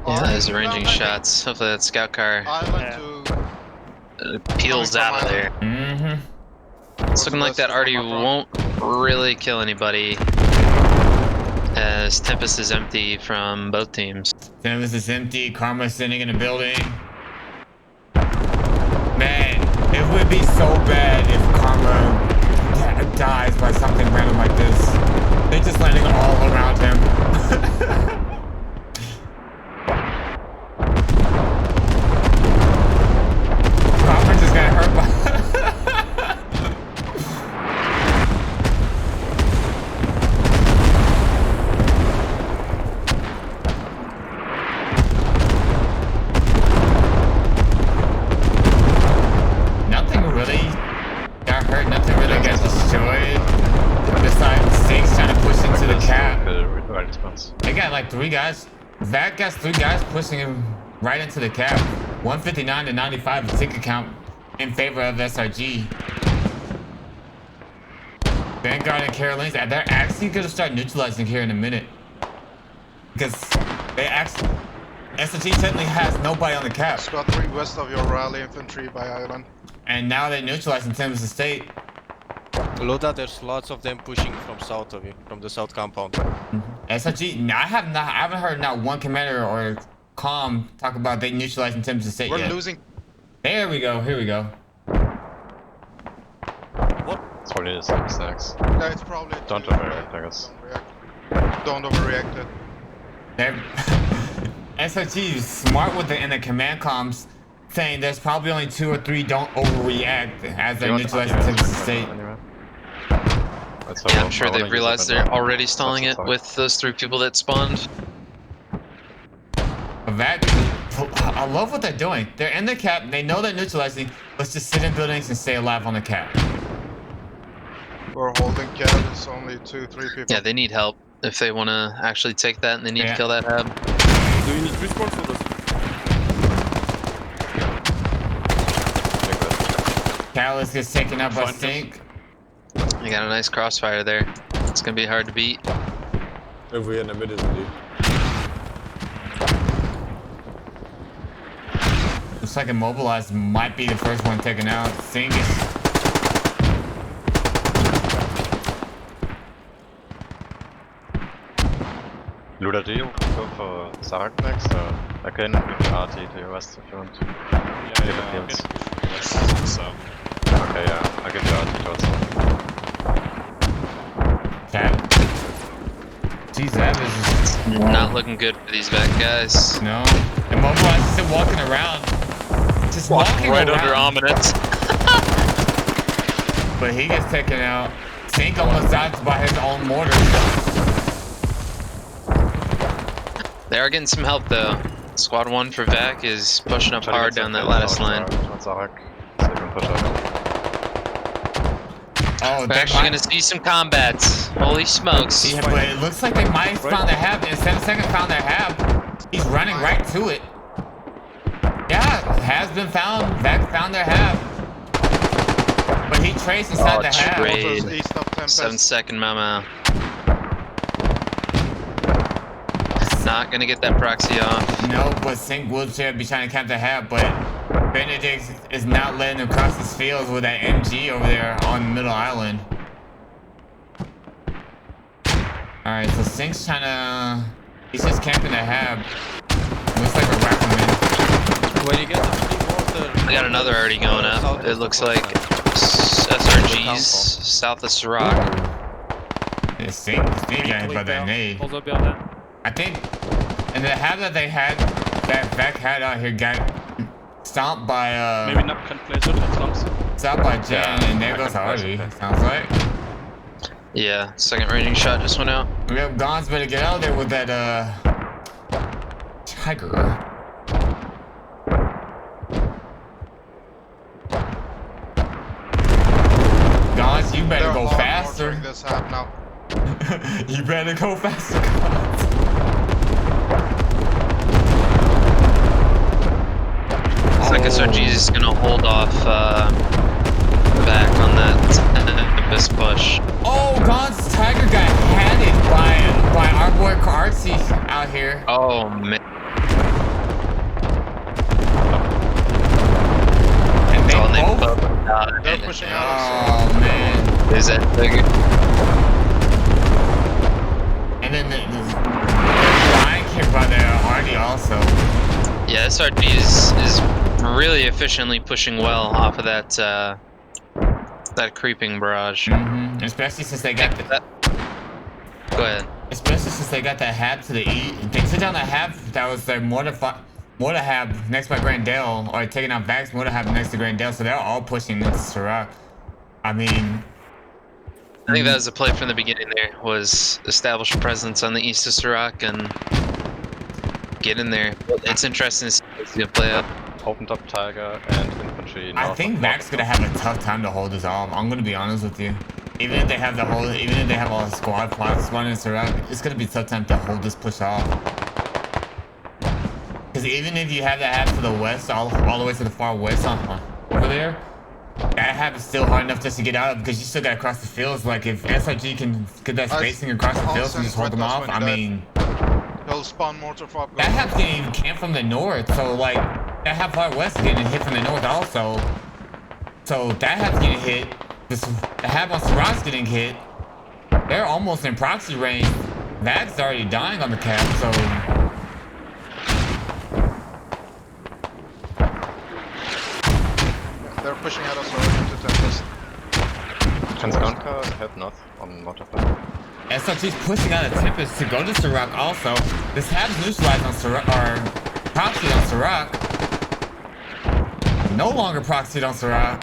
Yeah, there's arranging shots. Hopefully that scout car peels out of there. It's looking like that Artie won't really kill anybody, as Tempest is empty from both teams. Tempest is empty. Karma's sitting in a building. Man, it would be so bad if Karma dies by something random like this. They're just landing all around him. Karma just got hurt by... Nothing really got hurt, nothing really got destroyed. Besides Stakes trying to push into the cap. They got like 3 guys. VaC got 3 guys pushing him right into the cap. 159 to 95 ticket count in favor of SRG. Vanguard and Caroleans, they're actually gonna start neutralizing here in a minute. Because they actually, SRG technically has nobody on the cap. Squad 3 west of your rally infantry by island. And now they're neutralizing Thames Estate. Loda, there's lots of them pushing from south of you, from the south compound. SRG, I haven't heard not one commander or comm talk about they neutralizing Thames Estate We're yet. losing. There we go, here we go. It's probably the same stacks. No, it's probably. Don't overreact, I guess. Don't overreact it. SRG is smart with in the command comms, saying there's probably only 2 or 3 don't overreact as they're neutralizing Thames Estate. Yeah, I'm sure they've realized they're already stalling it with those 3 people that spawned. VaC, I love what they're doing. They're in the cap, they know they're neutralizing. Let's just sit in buildings and stay alive on the cap. We're holding cap, it's only 2, 3 people. Yeah, they need help if they want to actually take that, and they need to kill that hub. Do you need response for this? Catalyst gets taken up by Stink. You got a nice crossfire there. It's gonna be hard to beat. If we in the middle indeed. Looks like Immobilized might be the first one taken out. Stink is... Luda, do you go for Sark next? Or I can give you RT to your west if you want. Yeah, I'll get west, so. Okay, yeah, I'll give you RT towards south. Cat. Jeez, that is just... Not looking good for these VaC guys. No. Immobilized is still walking around. Just walking right around. under ominous. But he gets taken out. Stink almost died by his own mortar. They are getting some help though. Squad 1 for VaC is pushing up hard down that lattice line. Oh, We're actually gonna see some combat. Holy smokes. Yeah, but it looks like they might have found their hab. And 7 seconds found their hab. He's running right to it. Yeah, has been found. VaC found their hab. But he traced inside the hab. Trade. 7 second mama. Not gonna get that proxy off. No, but Sink will be trying to cap the hab, but Benedict is not letting him cross his fields with that MG over there on the middle island. Alright, so Sink's trying to... He's just camping the hab. Looks like a rifleman. When you get the water... I got another already going up. It looks like SRGs south of Sirach. Yeah, Sink got hit by that nade. Also beyond that. I think, and the hab that they had, that VaC had out here got stomped by, Maybe not can place it at slumps. stomped by Jen, and there goes Harvey, sounds like. Yeah, second ranging shot just went out. Yep, Gons better get out there with that, Tiger. Gons, you better go faster. This hab now. You better go faster, Gons. Looks like SRG is gonna hold off VaC on that this push. Oh, Gons Tiger got handed by our boy Artsy out here. Oh man. And they Oh, both. They're pushing out. Oh man. Is that big? And then the flying kick by the Hardy also. Yeah, SRG is really efficiently pushing well off of that that creeping barrage. Especially since they got the. Go ahead. Especially since they got that hab to the east. They took down the hab that was their mortar hab next by Grandale, or taking out VaC's mortar hab next to Grandale, so they're all pushing into Sirach. I mean, I think that was the play from the beginning. There was establish a presence on the east of Sirach and get in there. It's interesting to see how it's gonna play out. Opened up Tiger and infantry. I think VaC's gonna have a tough time to hold this off. I'm gonna be honest with you. Even if they have all the squad plots running Sirach, it's gonna be a tough time to hold this push off. Because even if you have that hab to the west, all the way to the far west over there, that that hab is still hard enough just to get out of because you still gotta cross the fields. Like if SRG can get that spacing across the fields and just hold them off, I mean, he'll spawn mortar fob. that hab's getting even camp from the north. So like that hab far west is getting hit from the north also. So that hab's getting hit. The hab on Syrah's getting hit. They're almost in proxy range. VaC's already dying on the cap, so. They're pushing at us already into Tempest. Can Vanguard help north on Mortarfire? SRG's pushing out of Tempest to go to Syrah also. This hab's neutralized on Syrah, or proxied on Syrah. No longer proxied on Syrah.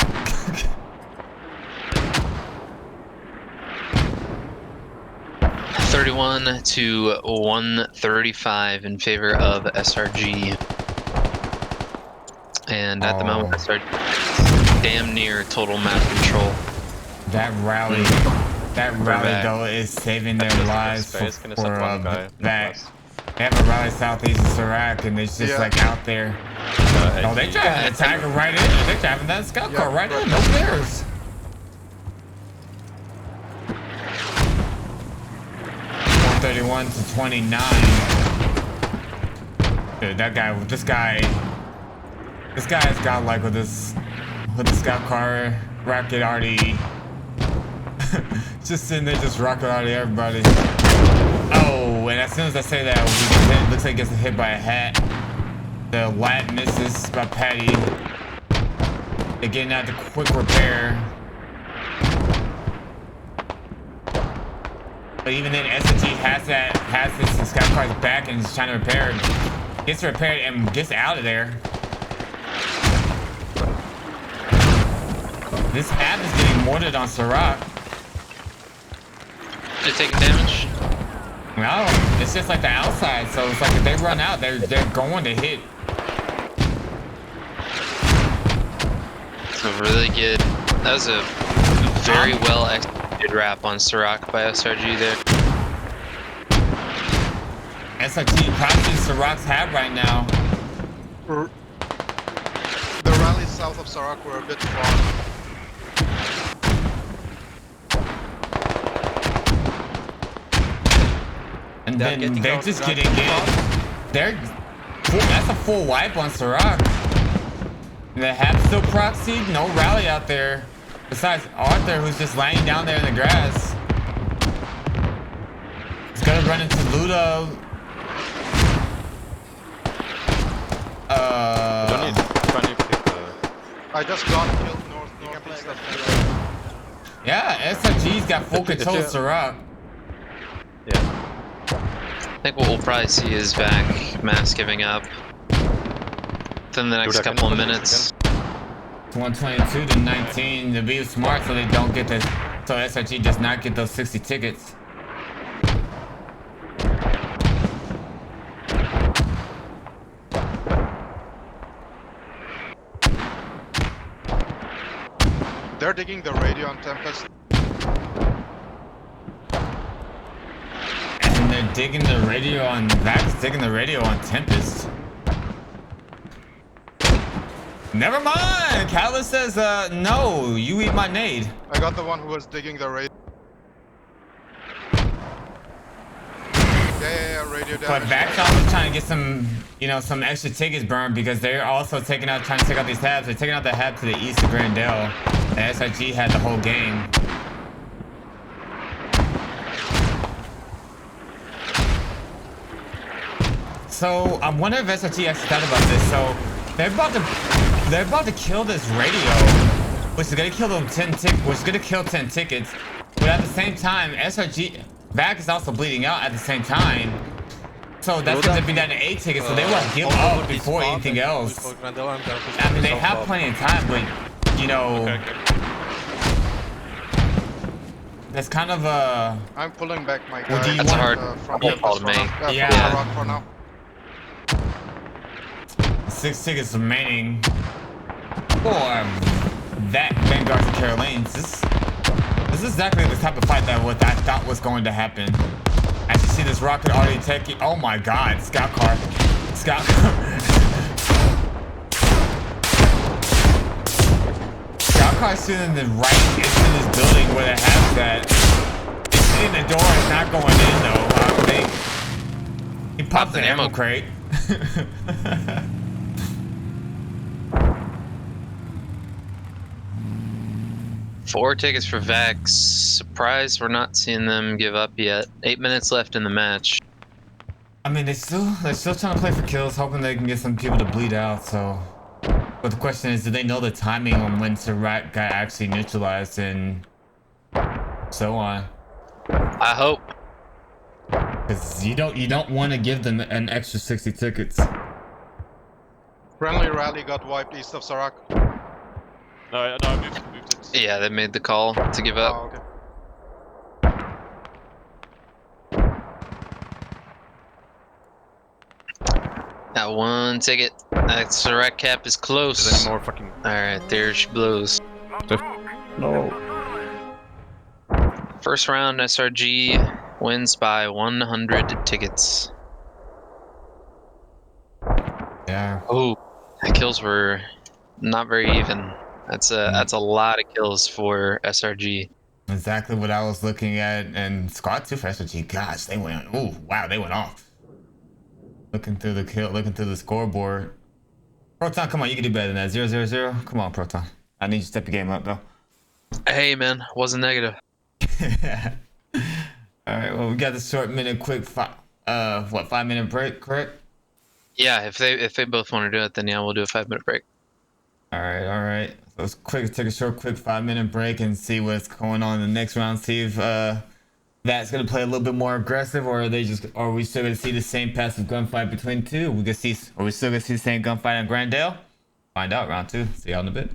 31 to 135 in favor of SRG. And at the moment, SRG damn near total map control. That rally though is saving their lives for VaC. They have a rally southeast of Syrah and it's just like out there. Oh, they driving the Tiger right in. They're driving that scout car right in. No cares. .31 to 29. Dude, this guy's got like with the scout car rocket already. Just sitting there, just rocket already everybody. Oh, and as soon as I say that, it looks like he gets hit by a hat. The lat misses by Patty. They're getting out the quick repair. But even then, SRG has his scout car's back and is trying to repair it. Gets repaired and gets out of there. This hab is getting mortared on Syrah. They're taking damage? No, it's just like the outside. So it's like if they run out, they're going to hit. So really good. That was a very well executed wrap on Syrah by SRG there. SRG probably Syrah's hab right now. The rallies south of Syrah were a bit far. And then they're just getting in. That's a full wipe on Syrah. The hab still proxied, no rally out there. Besides Arthur, who's just laying down there in the grass. He's gonna run into Ludo. I just got killed northeast of me. Yeah, SRG's got full control of Syrah. Yeah. I think what we'll probably see is VaC mass giving up within the next couple of minutes. 122 to 19 to be smart so they don't get this. So SRG does not get those 60 tickets. They're digging the radio on Tempest. And they're digging the radio on VaC's digging the radio on Tempest. Never mind! Callus says, no, you eat my nade. I got the one who was digging the radio. Yeah, radio damage. But VaC's also trying to get some, some extra tickets burned because they're also trying to take out these habs. They're taking out the hab to the east of Grandel. The SRG had the whole game. So I wonder if SRG actually thought about this. So they're about to kill this radio, which is gonna kill them 10 tickets. But at the same time, VaC is also bleeding out at the same time. So that's gonna be down to 8 tickets. So they will give up before anything else. I mean, they have plenty of time, but that's kind of a. I'm pulling back my guy. Well, do you That's a hard from call to make. Yeah. For now. 6 tickets remaining for that Vanguard and Caroleans. This is exactly the type of fight that what I thought was going to happen. As you see this rocket already taking. Oh my God, Scout car. Scout I'm probably sitting in the right into this building where they have that. It's sitting in the door. It's not going in though. I don't think. He popped the ammo crate. 4 tickets for VaC. Surprised we're not seeing them give up yet. 8 minutes left in the match. I mean, they're still trying to play for kills, hoping they can get some people to bleed out. So, but the question is, do they know the timing on when SRG got actually neutralized and so on? I hope. Because you don't want to give them an extra 60 tickets. Friendly rally got wiped east of Sarak. No, I moved it. Yeah, they made the call to give up. Oh, okay. Got 1 ticket. That Sarak cap is close. Is any more fucking... Alright, there she blows. No. First round, SRG wins by 100 tickets. Yeah. Oh, the kills were not very even. That's a lot of kills for SRG. Exactly what I was looking at, and squad 2 for SRG. Gosh, they went. Ooh, wow, they went off. Looking through the scoreboard. Proton, come on, you can do better than that. 0-0-0. Come on, Proton. I need you to step your game up, though. Hey, man, wasn't negative. All right, well, we got the short minute, quick 5-minute break, correct? Yeah, if they both want to do it, then yeah, we'll do a 5-minute break. All right. So let's take a short, quick 5-minute break and see what's going on in the next round. See if that's gonna play a little bit more aggressive, or are we still gonna see the same passive gunfight between two? Are we still gonna see the same gunfight on Grandale? Find out round 2. See y'all in a bit.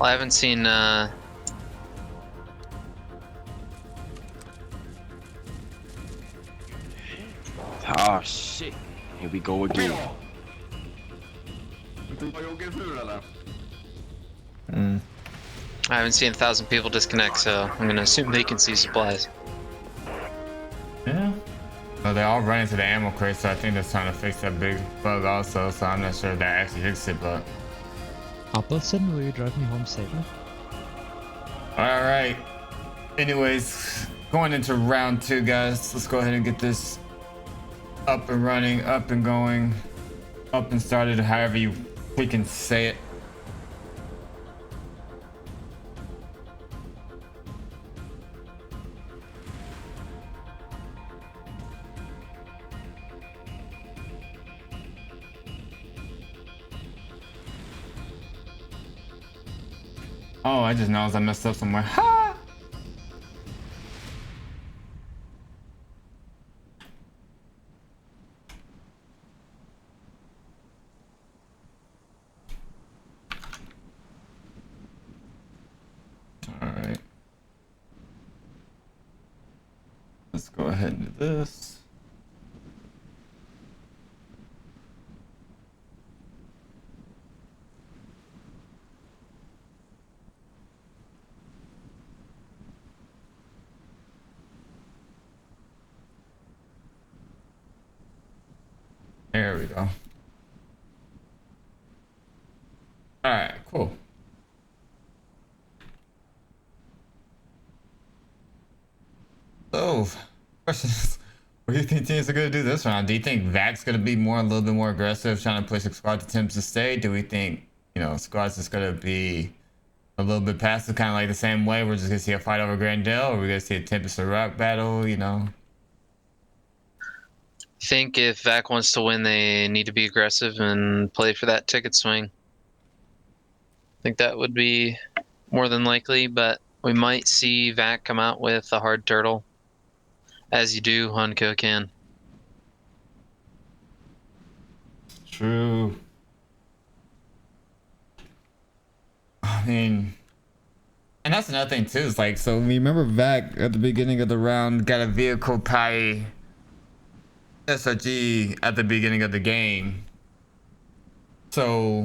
Well, I haven't seen. Ah shit. Here we go again. I haven't seen 1,000 people disconnect, so I'm gonna assume they can see supplies. Yeah. Well, they all run into the ammo crate, so I think they're trying to fix that big bug also. So I'm not sure if that actually fixed it, but. Appleton, will you drive me home safely? All right. Anyways, going into round 2, guys. Let's go ahead and get this up and running, up and going, up and started, however you freaking say it. Oh, I just noticed I messed up somewhere. Ha! All right. Let's go ahead and do this. There we go. All right, cool. So, question is, what do you think teams are going to do this round? Do you think VaC's going to be a little bit more aggressive, trying to push the squad attempts to stay? Do we think, squad's just going to be a little bit passive, kind of like the same way? We're just going to see a fight over Grandel, or we're going to see a Tempest or Rock battle, I think if VaC wants to win, they need to be aggressive and play for that ticket swing. I think that would be more than likely, but we might see VaC come out with a hard turtle, as you do on Kokan. True. I mean, and that's another thing too. Is like, so remember VaC at the beginning of the round got a vehicle by SRG at the beginning of the game. So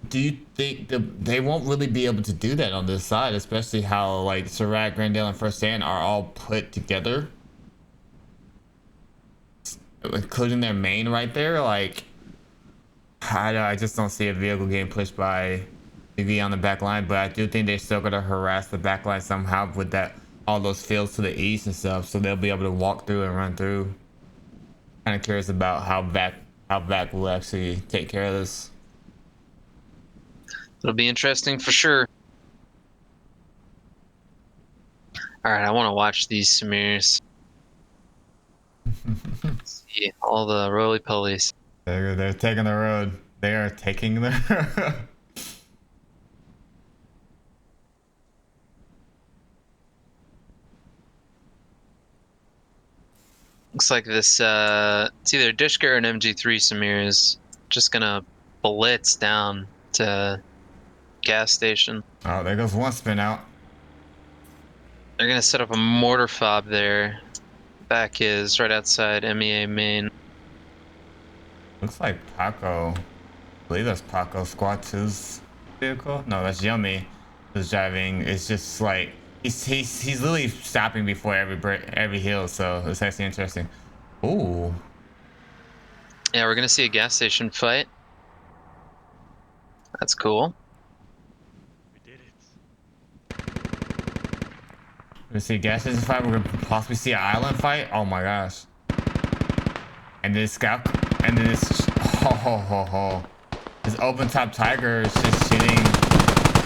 do you think they won't really be able to do that on this side, especially how like Serac, Grandel, and First Stand are all put together, including their main right there? Like, I just don't see a vehicle getting pushed by VV on the back line, but I do think they're still gonna harass the back line somehow with all those fields to the east and stuff, so they'll be able to walk through and run through. Kind of curious about how VaC will actually take care of this. It'll be interesting for sure. All right, I want to watch these Samirs. See all the roly-polies. They're taking the road. They are taking the Looks like this, it's either Dishka or an MG3 Samir is just gonna blitz down to gas station. Oh, there goes one spin out. They're gonna set up a mortar fob there. Back is right outside MEA main. Looks like Paco. I believe that's Paco Squad 2's vehicle. No, that's Yummy who's driving. It's just like he's literally stopping before every hill, so it's actually interesting. Ooh. Yeah, we're gonna see a gas station fight. That's cool. We did it. We see a gas station fight. We're gonna possibly see an island fight. Oh my gosh. And this scout, and then this this open top tiger is just shooting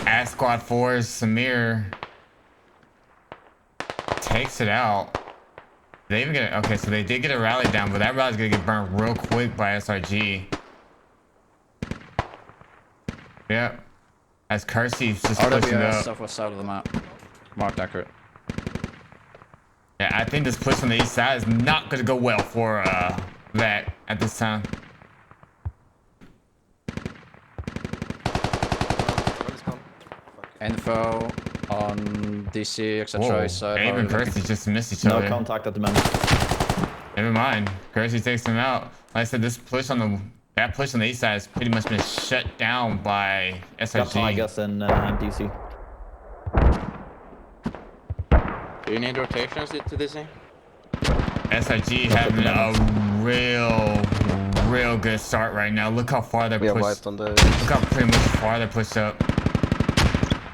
at squad 4's Samir. Takes it out. They even get it. Okay, so they did get a rally down, but that rally's gonna get burned real quick by SRG. Yep. As Kersey's just pushing up. Southwest side of the map. Marked accurate. Yeah, I think this push from the east side is not gonna go well for VaC at this time. Info on DC, etc. Abe and Percy just missed each other. No contact at the moment. Never mind. Percy takes him out. Like I said, that push on the east side has pretty much been shut down by SRG. I guess in DC. Do you need rotations to DC? SRG having a real good start right now. Look how far they're pushed. Look how pretty much far they're pushed up.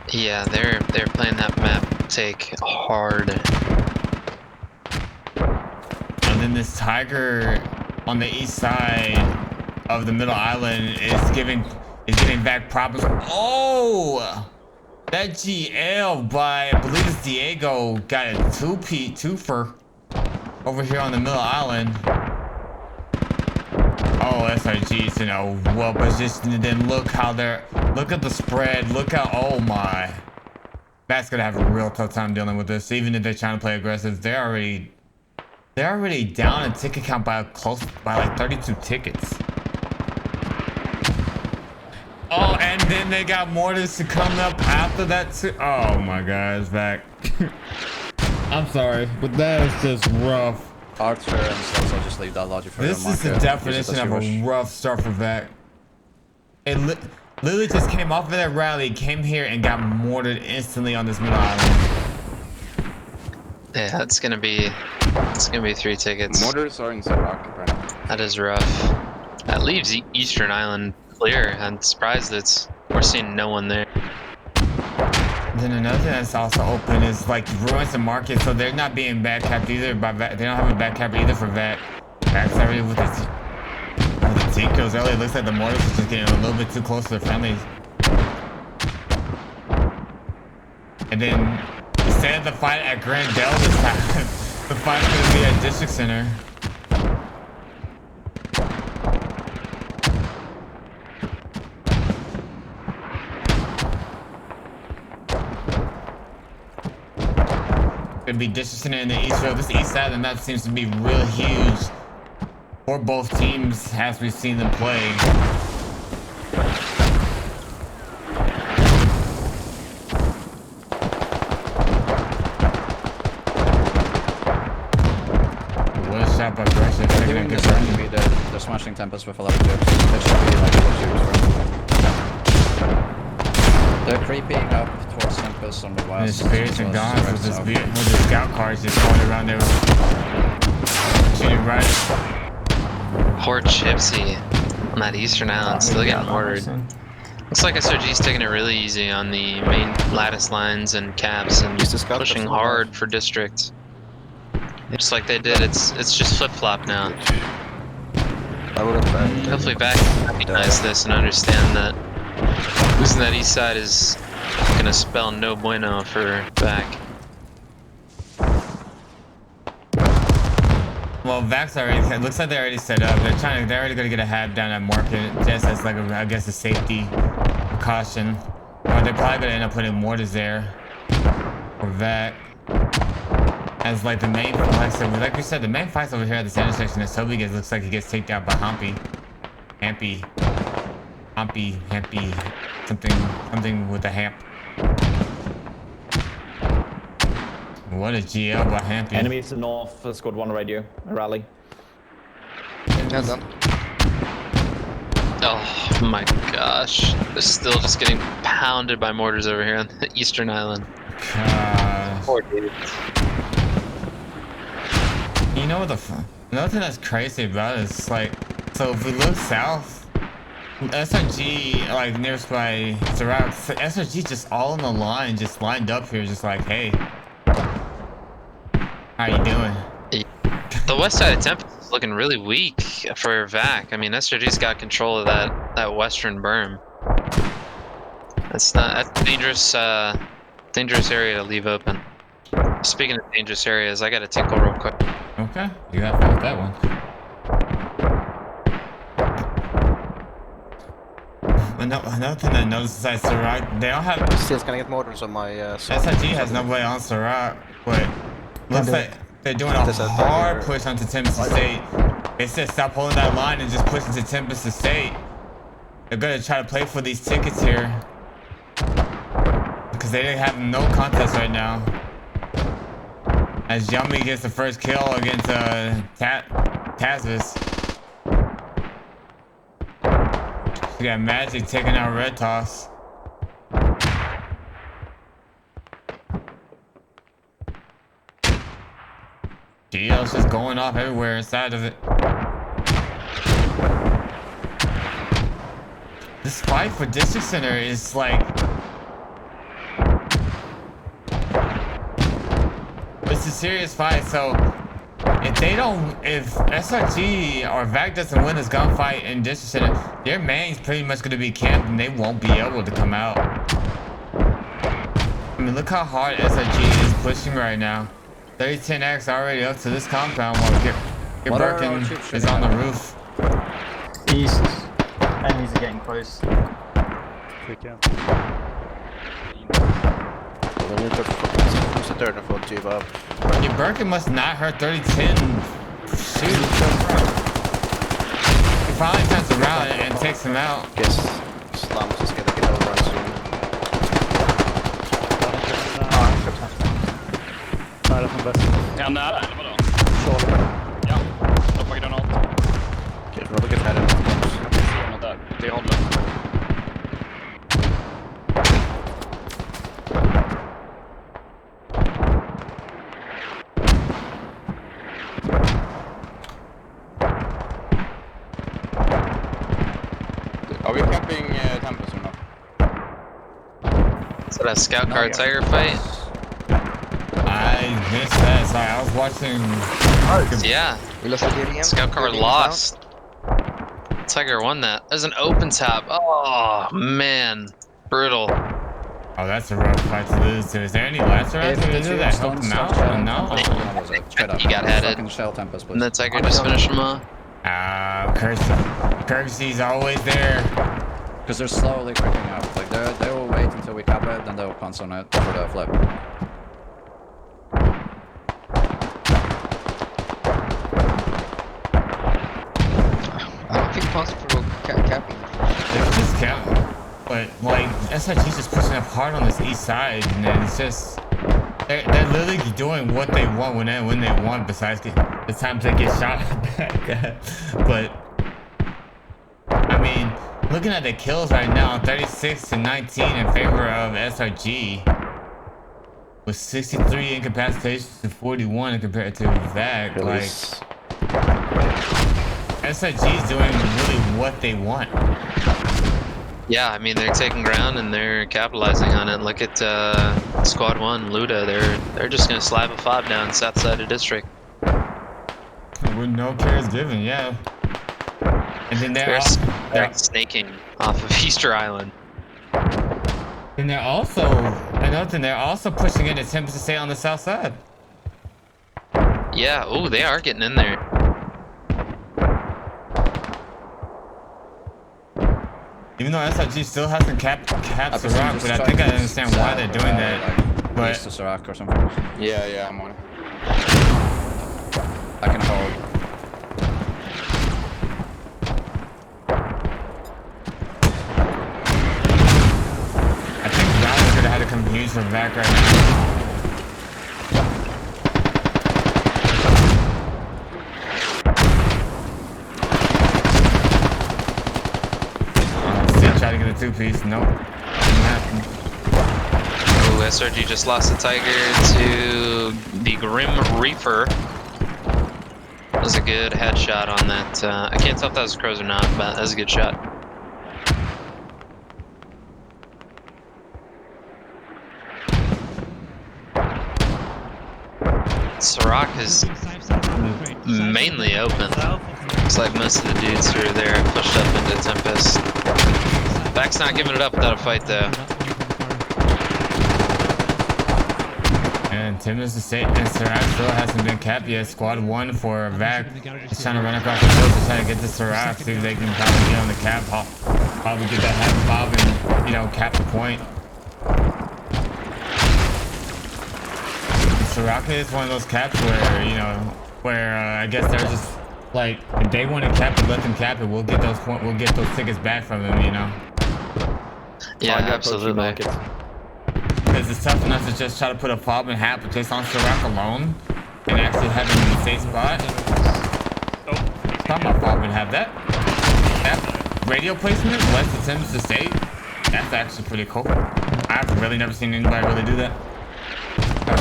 Yeah, they're playing that map take hard. And then this Tiger on the east side of the middle island is getting back problems. Oh, that GL by I believe it's Diego got a twofer over here on the middle island. Oh, SRG's in a well positioned, and then look at the spread. Look how, oh my. VaC's gonna have a real tough time dealing with this, even if they're trying to play aggressive. They're already down in ticket count by like 32 tickets. Oh, and then they got mortars to come up after that too. Oh my God, it's VaC. I'm sorry, but that is just rough. Archer and stuff, so I'll just leave that logic for This is the definition of a rough start for VaC. It literally just came off of that rally, came here and got mortared instantly on this middle island. Yeah, it's gonna be 3 tickets. Mortars are in SRG right now. That is rough. That leaves Eastern Island clear. I'm surprised we're seeing no one there. Then another thing that's also open is like Ruins and Market, so they're not being backcapped either by VaC. They don't have a backcap either for VaC. VaC's already with the team kills earlier. It looks like the mortars are just getting a little bit too close to the friendlies. And then instead of the fight at Grand Dell this time, the fight's gonna be at District Center. Gonna be District Center in the East Road. This east side of the map seems to be real huge for both teams as we've seen them play. What a shot by Pressure. Doing this round to be the smashing tempest with a lot of jokes. There should be like a They're creeping up towards Tempest on the west. And Spirits and Gons with the scout cars just going around there. Shooting right. Poor Gypsy on that Eastern Island still got mortared. Looks like SRG's taking it really easy on the main lattice lines and caps and pushing hard for district. Just like they did, it's just flip-flop now. Hopefully VaC can recognize this and understand that losing that east side is gonna spell no bueno for VaC. Well, VaC's already, it looks like they're already set up. They're already gonna get a hab down at Market just as like I guess a safety precaution. Or they're probably gonna end up putting mortars there for VaC. As like the main, like we said, the main fights over here at this intersection is Toby looks like he gets taken out by Hampy, something with a hamp. What a GL by Hampy. Enemies to north, squad 1 radio, a rally. Oh my gosh. They're still just getting pounded by mortars over here on the Eastern Island. Gosh. Poor dudes. You know what another thing that's crazy about it is like, so if we look south, SRG like nearby Syrah, SRG just all on the line, just lined up here, just like, hey, how you doing? The west side of Tempest is looking really weak for VaC. I mean, SRG's got control of that western berm. That's a dangerous area to leave open. Speaking of dangerous areas, I got to tinkle real quick. Okay, you got fun with that one. Another thing I noticed is that Syrah, they don't have. Still gonna get mortars on my. SRG has nobody on Syrah, but looks like they're doing a hard push onto Tempest Estate. They said stop holding that line and just push into Tempest Estate. They're gonna try to play for these tickets here. because they have no contest right now. As Yummy gets the first kill against Tazvis. We got Magic taking out Red Toss. GL's just going off everywhere inside of it. This fight for District Center is like... It's a serious fight, so if SRG or VaC doesn't win this gunfight in District Center, their main's pretty much going to be camped and they won't be able to come out. I mean, look how hard SRG is pushing right now. 3010X already up to this compound while Birkin is on the roof. East. Enemies are getting close. Quick out. Yeah, Birkin must not hurt 3010. Shoot. He finally turns around and takes him out. Guess Slams is gonna get over soon. Nära från väst. Är han nära eller vadå? Ja, stoppa granat. Okej, Robert kan här. Jag ser något där, det hållet. Are we camping Tempest or not? Is that a scout car tiger fight? I missed that. Sorry, I was watching. Yeah. Scout car lost. Tiger won that. There's an open tap. Oh man, brutal. Oh, that's a rough fight to lose to. Is there any last rounds that help him out? No. He got headed. And the Tiger just finished him off. Kirsty's always there. Because they're slowly creeping up. Like they will wait until we cap it, then they will pounce on it for the flip. I don't think possible capping. They're just capping. But like SRG's just pushing up hard on this east side, and it's just they're literally doing what they want when they want. Besides the times they get shot back. But I mean, looking at the kills right now, 36 to 19 in favor of SRG, with 63 incapacitations to 41 compared to VaC. Like SRG is doing really what they want. Yeah, I mean they're taking ground and they're capitalizing on it. Look at Squad 1, Luda. They're just gonna slap a fob down south side of district. With no cares given, yeah. And then they're snaking off of Easter Island. And they're also they're also pushing in attempts to stay on the south side. Yeah, oh, they are getting in there. Even though SRG still hasn't capped Sirac, but I think I understand why they're doing that. But East to Sirac or something. Yeah, I'm on it. I can hold. I think Dallas could have had to come huge from VaC right now. Try to get a two-piece. Nope. Didn't happen. Oh, SRG just lost the Tiger to the Grim Reaper. That was a good headshot on that. I can't tell if that was crows or not, but that was a good shot. Sirac is mainly open. Looks like most of the dudes who are there pushed up into Tempest. VaC's not giving it up without a fight though. And Tempest and Sirac still hasn't been capped yet. Squad 1 for VaC is trying to run across the field to try to get to Sirac, see if they can probably get on the cap, probably get that half bob and, cap the point. Sirac is one of those caps where, I guess they're just like, if they want to cap it, let them cap it. We'll get those tickets back from them, Yeah, absolutely. because it's tough enough to just try to put a fob and half just on Sirac alone and actually have him in the safe spot. Thought my fob would have that. That radio placement, less attempts to stay. That's actually pretty cool. I've really never seen anybody really do that.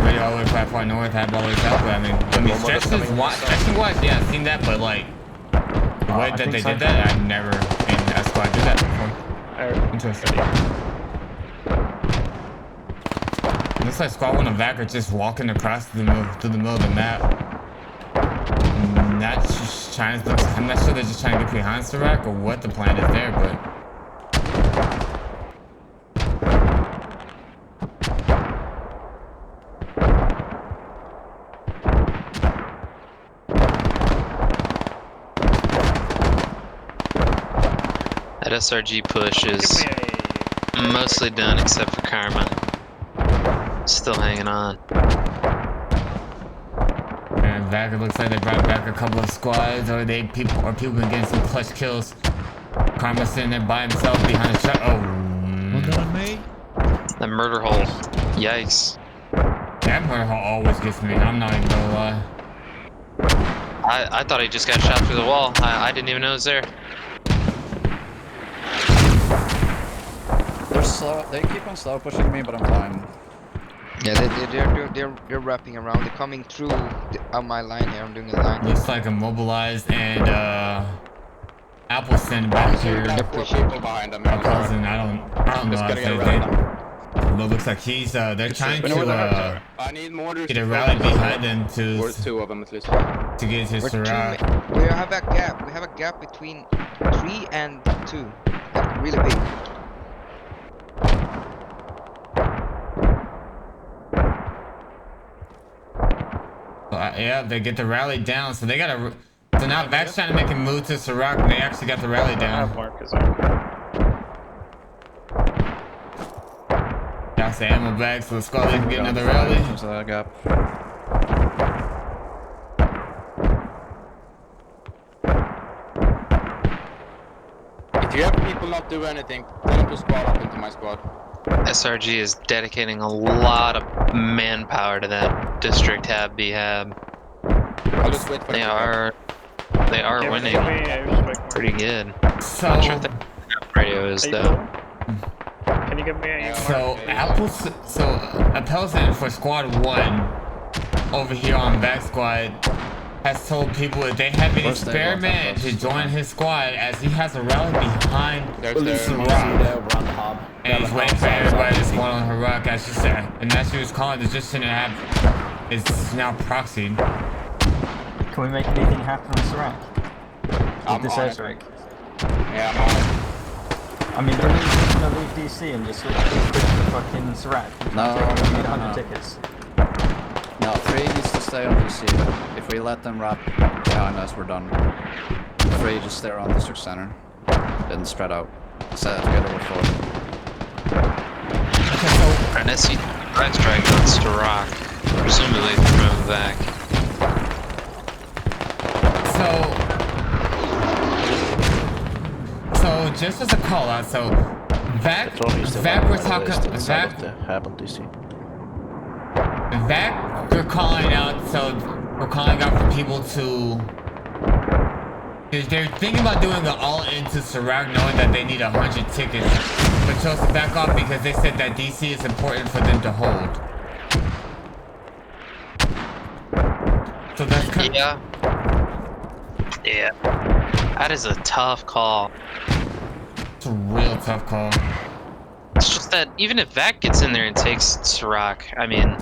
Radio all the way quite far north, had all the way south, but I mean, stretching wise, yeah, I've seen that, but like, the way that they did that, I've never seen a squad do that before. Interesting. Looks like squad 1 and VaC are just walking across through the middle of the map. Not just trying to, I'm not sure they're just trying to get behind Sirac or what the plan is there, but. That SRG push is mostly done except for Karma. Still hanging on. And VaC, it looks like they brought back a couple of squads, or people been getting some clutch kills. Karma sitting there by himself behind the truck. Oh. That murder hole. Yikes. That murder hole always gets me. I'm not even gonna lie. I thought he just got shot through the wall. I didn't even know it was there. They're slow. They keep on slow pushing me, but I'm fine. Yeah, they're wrapping around. They're coming through on my line here. I'm doing a line. Looks like immobilized and Appleton back here. There are 4 people behind them. Cousin, I don't know how to say that. It looks like he's they're trying to I need mortars get a rally behind them to or 2 of them at least. to get his Sirac. We have a gap. We have a gap between 3 and 2. Like really big. Yeah, they get the rally down, so they gotta. So now VaC's trying to make a move to Sirac, and they actually got the rally down. That's the ammo bag, so the squad can get another rally. Gap. If you have people not do anything, tell them to squad up into my squad. SRG is dedicating a lot of manpower to that district hab B-hab. I'll just wait for They are winning pretty good. So, Not sure if the radio is though. Can you give me a Appleton for squad 1 over here on VaC squad has told people that they have an experiment to join his squad as he has a rally behind Sirac. And he's waiting for everybody to spawn on her rock, as she said. And as she was calling, the just didn't have is now proxied. Can we make anything happen on Sirac? With this airstrike? Yeah, I'm on it. I mean, don't we gonna leave DC and just switch to fucking Sirac? No, we need 100 tickets. No, 3 needs to stay on DC. If we let them wrap behind us, we're done. 3 just stay around district center. Then spread out. Set together with 4. An SC strike on Sirac, presumably from VaC. So just as a call out, so VaC we're talking VaC we're calling out, so we're calling out for people to they're thinking about doing an all-in to Sirac, knowing that they need 100 tickets, but chose to back off because they said that DC is important for them to hold. So that's kind of... Yeah. That is a tough call. It's a real tough call. It's just that even if VaC gets in there and takes Sirac, I mean...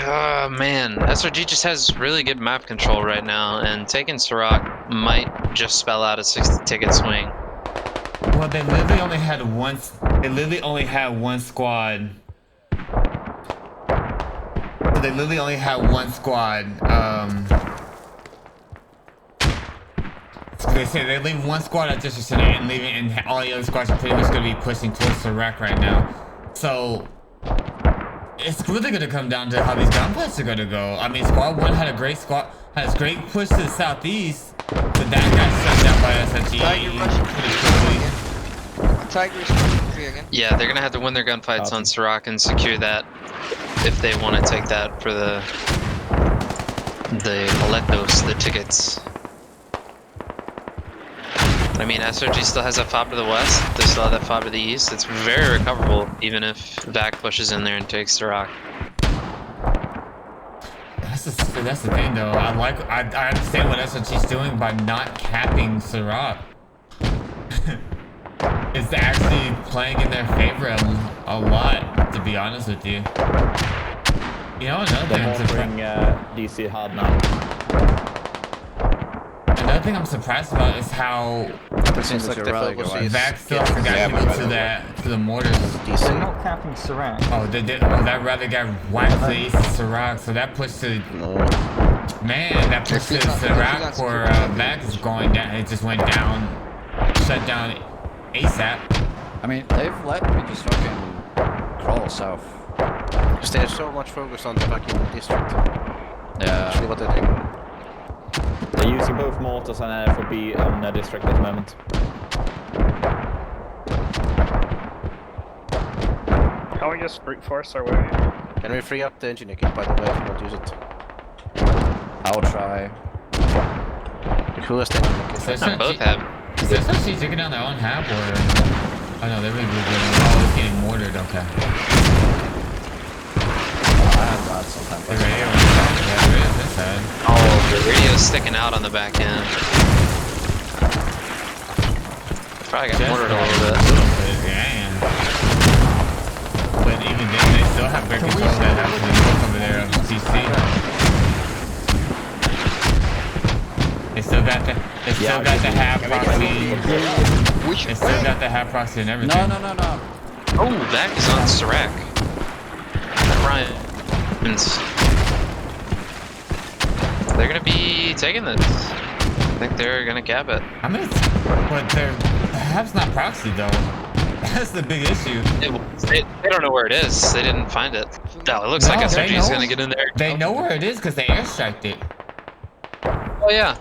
oh man, SRG just has really good map control right now, and taking Sirac might just spell out a 60 ticket swing. Well, they literally only had one. They literally only had one squad. So they literally only had one squad. So they say they leave one squad at District Center and leaving, and all the other squads are pretty much going to be pushing towards Sirac right now. So it's really going to come down to how these gunfights are going to go. I mean, Squad 1 had a great push to the southeast, but that got shut down by SRG pretty quickly. Tiger is free again. Yeah, they're gonna have to win their gunfights on Sirac and secure that if they want to take that for the boletos, the tickets. I mean, SRG still has that fob to the west. They still have that fob to the east. It's very recoverable, even if VaC pushes in there and takes Sirac. That's the thing, though. I understand what SRG's doing by not capping Sirac. It's actually playing in their favor a lot, to be honest with you. You know, another thing I'm surprised. DC hard now. Another thing I'm surprised about is how seems like VaC still got to the mortars. They're not capping Sirac. Oh, they did. Oh, that rather got whacked to the east of Sirac, so that pushed to. Man, that pushed to Sirac where VaC is going down. It just went down, shut down ASAP. I mean, they've let me just fucking crawl south. Because they're so much focused on the fucking district. Yeah. Actually, what they're doing. They're using both mortars and FOB on the district at the moment. Can we just brute force our way? Can we free up the engineer kit, by the way, if you don't use it? I'll try. The coolest engineer kit. Both have. Is this actually taking down their own hab or? Oh no, they're really good. Oh, it's getting mortared. Okay. I have that sometimes. The radio is this side. Oh, the radio's sticking out on the back end. Probably got mortared a little bit. Yeah. But even then, they still have better control that happens in both over there of TC. They still got the half proxy. They still got the half proxy and everything. No. Oh, VaC is on Sirac. Ryan. They're gonna be taking this. I think they're gonna cap it. I mean, but their hab's not proxy though. That's the big issue. They don't know where it is. They didn't find it. No, it looks like SRG is gonna get in there. They know where it is because they airstriked it. Oh yeah.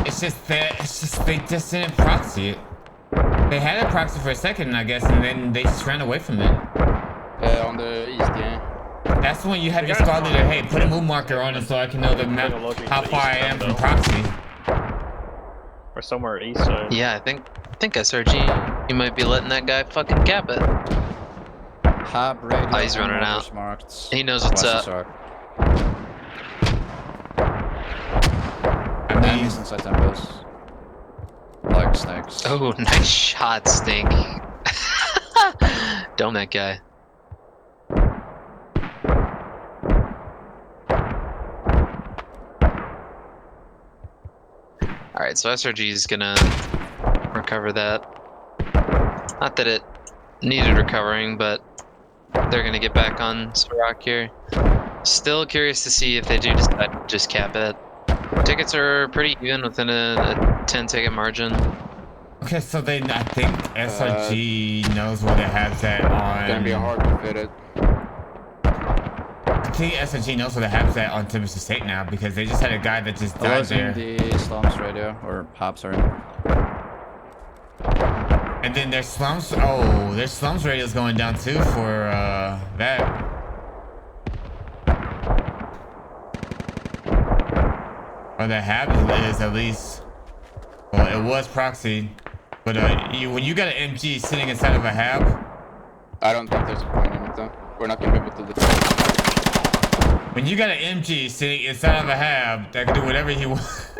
It's just they just didn't proxy it. They had a proxy for a second, I guess, and then they just ran away from it. On the east, yeah. That's when you have your squad leader, hey, put a move marker on it so I can know the map, how far I am from proxy. Or somewhere east side. Yeah, I think SRG, you might be letting that guy fucking cap it. Hab radio. Oh, he's running out. Marked. He knows what's up. Enemies inside tempos. Like snakes. Oh, nice shot, Stink. Dome that guy. Alright, so SRG is gonna recover that. Not that it needed recovering, but they're gonna get back on Sirac here. Still curious to see if they do decide to just cap it. Tickets are pretty even within a 10 ticket margin. Okay, so I think SRG knows where the hab's at on. It's gonna be hard to fit it. I think SRG knows where the hab's at on Timothy State now because they just had a guy that just died there. The slums radio, or hab, sorry. And then their slums radio's going down too for that. Or the hab is at least, well, it was proxied, but when you got an MG sitting inside of a hab, I don't think there's a point in it though. We're not gonna be able to defend. When you got an MG sitting inside of a hab that can do whatever he wants,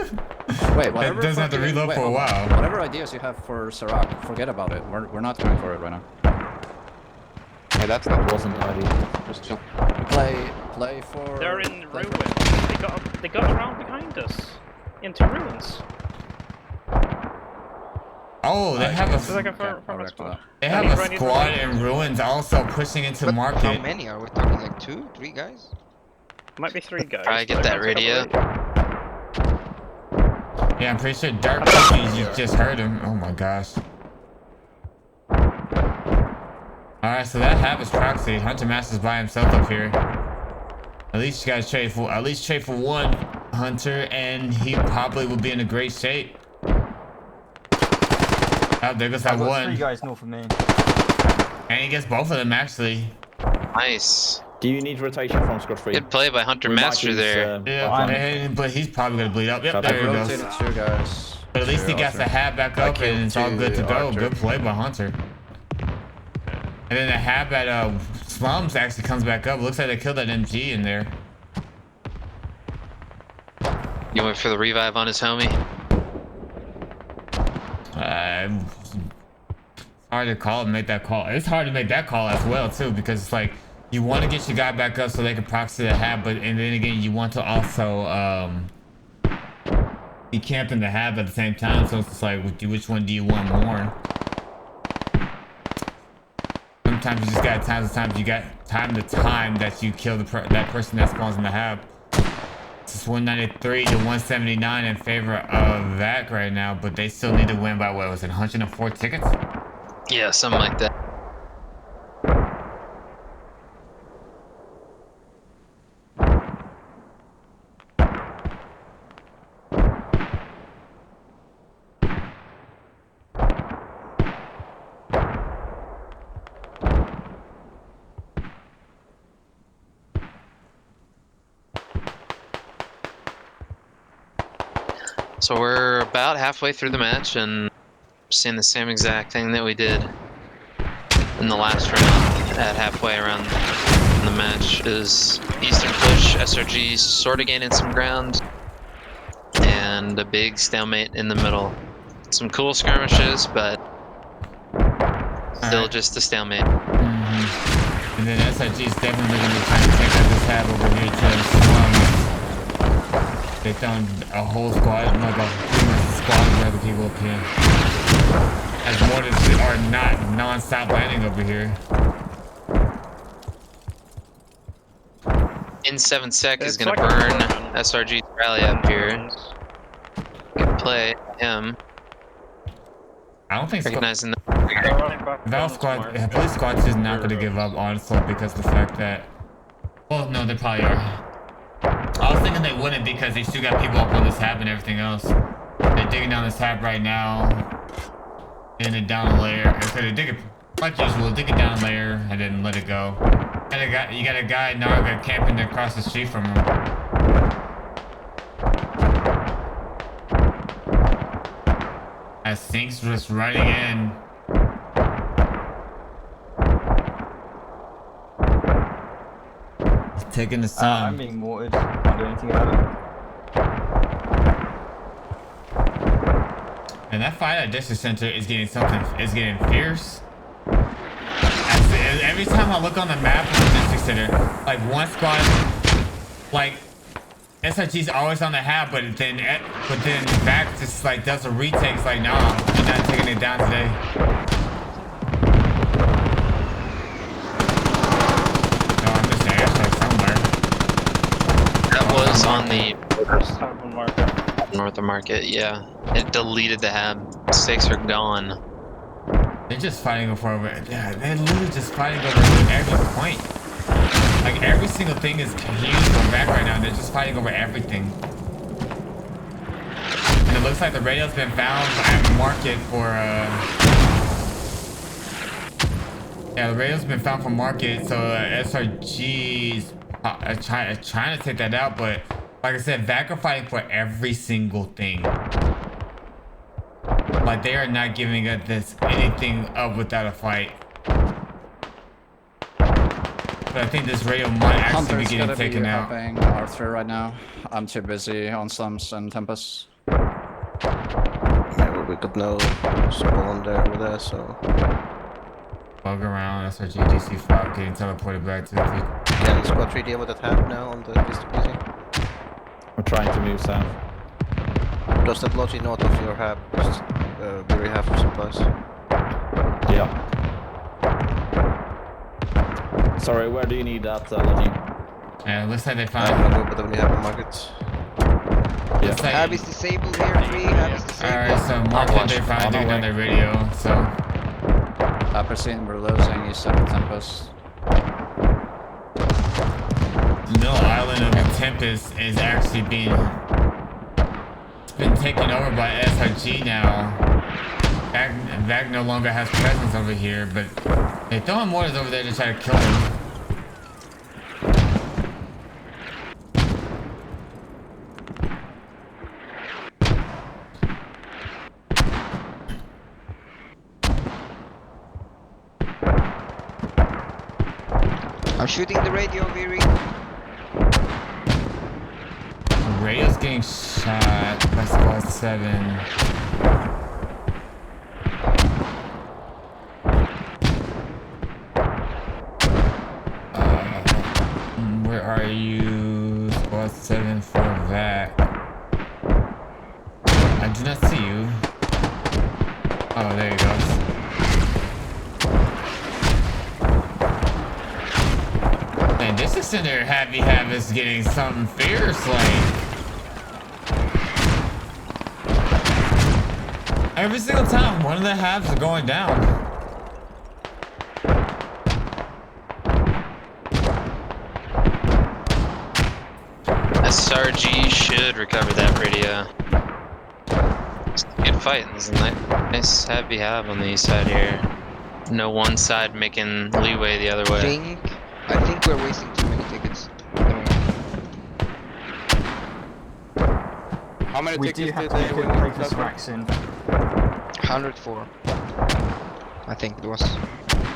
wait, whatever. That doesn't have to reload for a while. Whatever ideas you have for Sirac, forget about it. We're not going for it right now. Hey, that's not wasn't an idea. Just chill. Play for. They're in ruins. They got around behind us into ruins. Oh, they have a squad in ruins also pushing into market. How many are we talking? Like 2, 3 guys? Might be 3 guys. Probably get that radio. Yeah, I'm pretty sure Dark Cookies, you just heard him. Oh my gosh. Alright, so that hab is proxy. Hunter Master's by himself up here. At least you guys trade for one Hunter, and he probably will be in a great shape. Oh, there goes that I've got one. 3 guys north of me. And he gets both of them actually. Nice. Do you need rotation from Scott Free? Good play by Hunter Master there. Yeah, but he's probably gonna bleed up. Yep, there he goes. Rotated 2 guys. But at least he got the hat back up and it's all good to go. Archer. Good play by Hunter. And then the hat at Slums actually comes back up. Looks like they killed that MG in there. You went for the revive on his homie? It's hard to call and make that call. It's hard to make that call as well too, because it's like you want to get your guy back up so they can proxy the hat, but and then again you want to also be camping the hat at the same time. So it's just like, which one do you want more? Sometimes you just got sometimes you got time that you kill that person that spawns in the hab. It's 193 to 179 in favor of VaC right now, but they still need to win by what was it, 104 tickets? Yeah, something like that. So we're about halfway through the match and seeing the same exact thing that we did in the last round at halfway around the match. Is Eastern push, SRG sort of gaining some ground, and a big stalemate in the middle. Some cool skirmishes, but still just a stalemate. And then SRG is definitely going to be trying to take out this hab over here to Slums. They found a whole squad, like a squad of other people up here. As mortars are not non-stop landing over here. In 7 sec is going to burn SRG's rally up here. Good play, him. I don't think recognizing the police squad is not going to give up, honestly, because the fact that, well, no, they probably are. I was thinking they wouldn't because they still got people up on this tab and everything else. They're digging down this tab right now. And then down a layer. So they dig it, like usual, dig it down a layer and then let it go. And you got a guy Narga camping across the street from him. As Sink's just running in. Taking the sun. I'm being mortared. Can't do anything about it. And that fight at District Center is getting getting fierce. Every time I look on the map of the District Center, like one squad, like SRG's always on the hab, but then VaC just like does a retake. It's like, nah, we're not taking it down today. Was on the north of market, yeah. It deleted the hab. Stakes are gone. They're just fighting over yeah, they're literally just fighting over every point. Like every single thing is huge from VaC right now, and they're just fighting over everything. And it looks like the radio's been found at market for yeah, the radio's been found for market, so SRG's trying to take that out, but like I said, VaC are fighting for every single thing. Like they are not giving up anything up without a fight. But I think this radio might actually be getting taken out. R3 right now. I'm too busy on Slums and Tempest. Yeah, well, we got no spawn there with us, so. Bug around, SRG DC5 getting teleported back to the peak. Yeah, the squad 3 deal with that hab now on the DC. We're trying to move south. Does that logi north of your hab? Just, we have for supplies. Yeah. Sorry, where do you need that logi? Yeah, it looks like they found it. But then we have a market. Yeah. Hab is disabled here, 3. Hab is disabled. Alright, so market they found doing on their radio, so. Upper scene, we're losing east side of Tempest. Mill Island of the Tempest is actually being taken over by SRG now. VaC no longer has presence over here, but they're throwing mortars over there to try to kill him. I'm shooting the radio, Viri. The radio's getting shot by Squad 7. Where are you? Squad 7 for VaC. I do not see you. Oh, there you go. And this extender Happy Hab is getting something fierce, like. Every single time, one of the halves are going down. SRG should recover that radio. It's a good fight. There's a nice heavy hab on the east side here. No one side making leeway the other way. I think we're wasting too many tickets. How many We tickets do have did to they get win? the papers rack soon. 104. I think it was.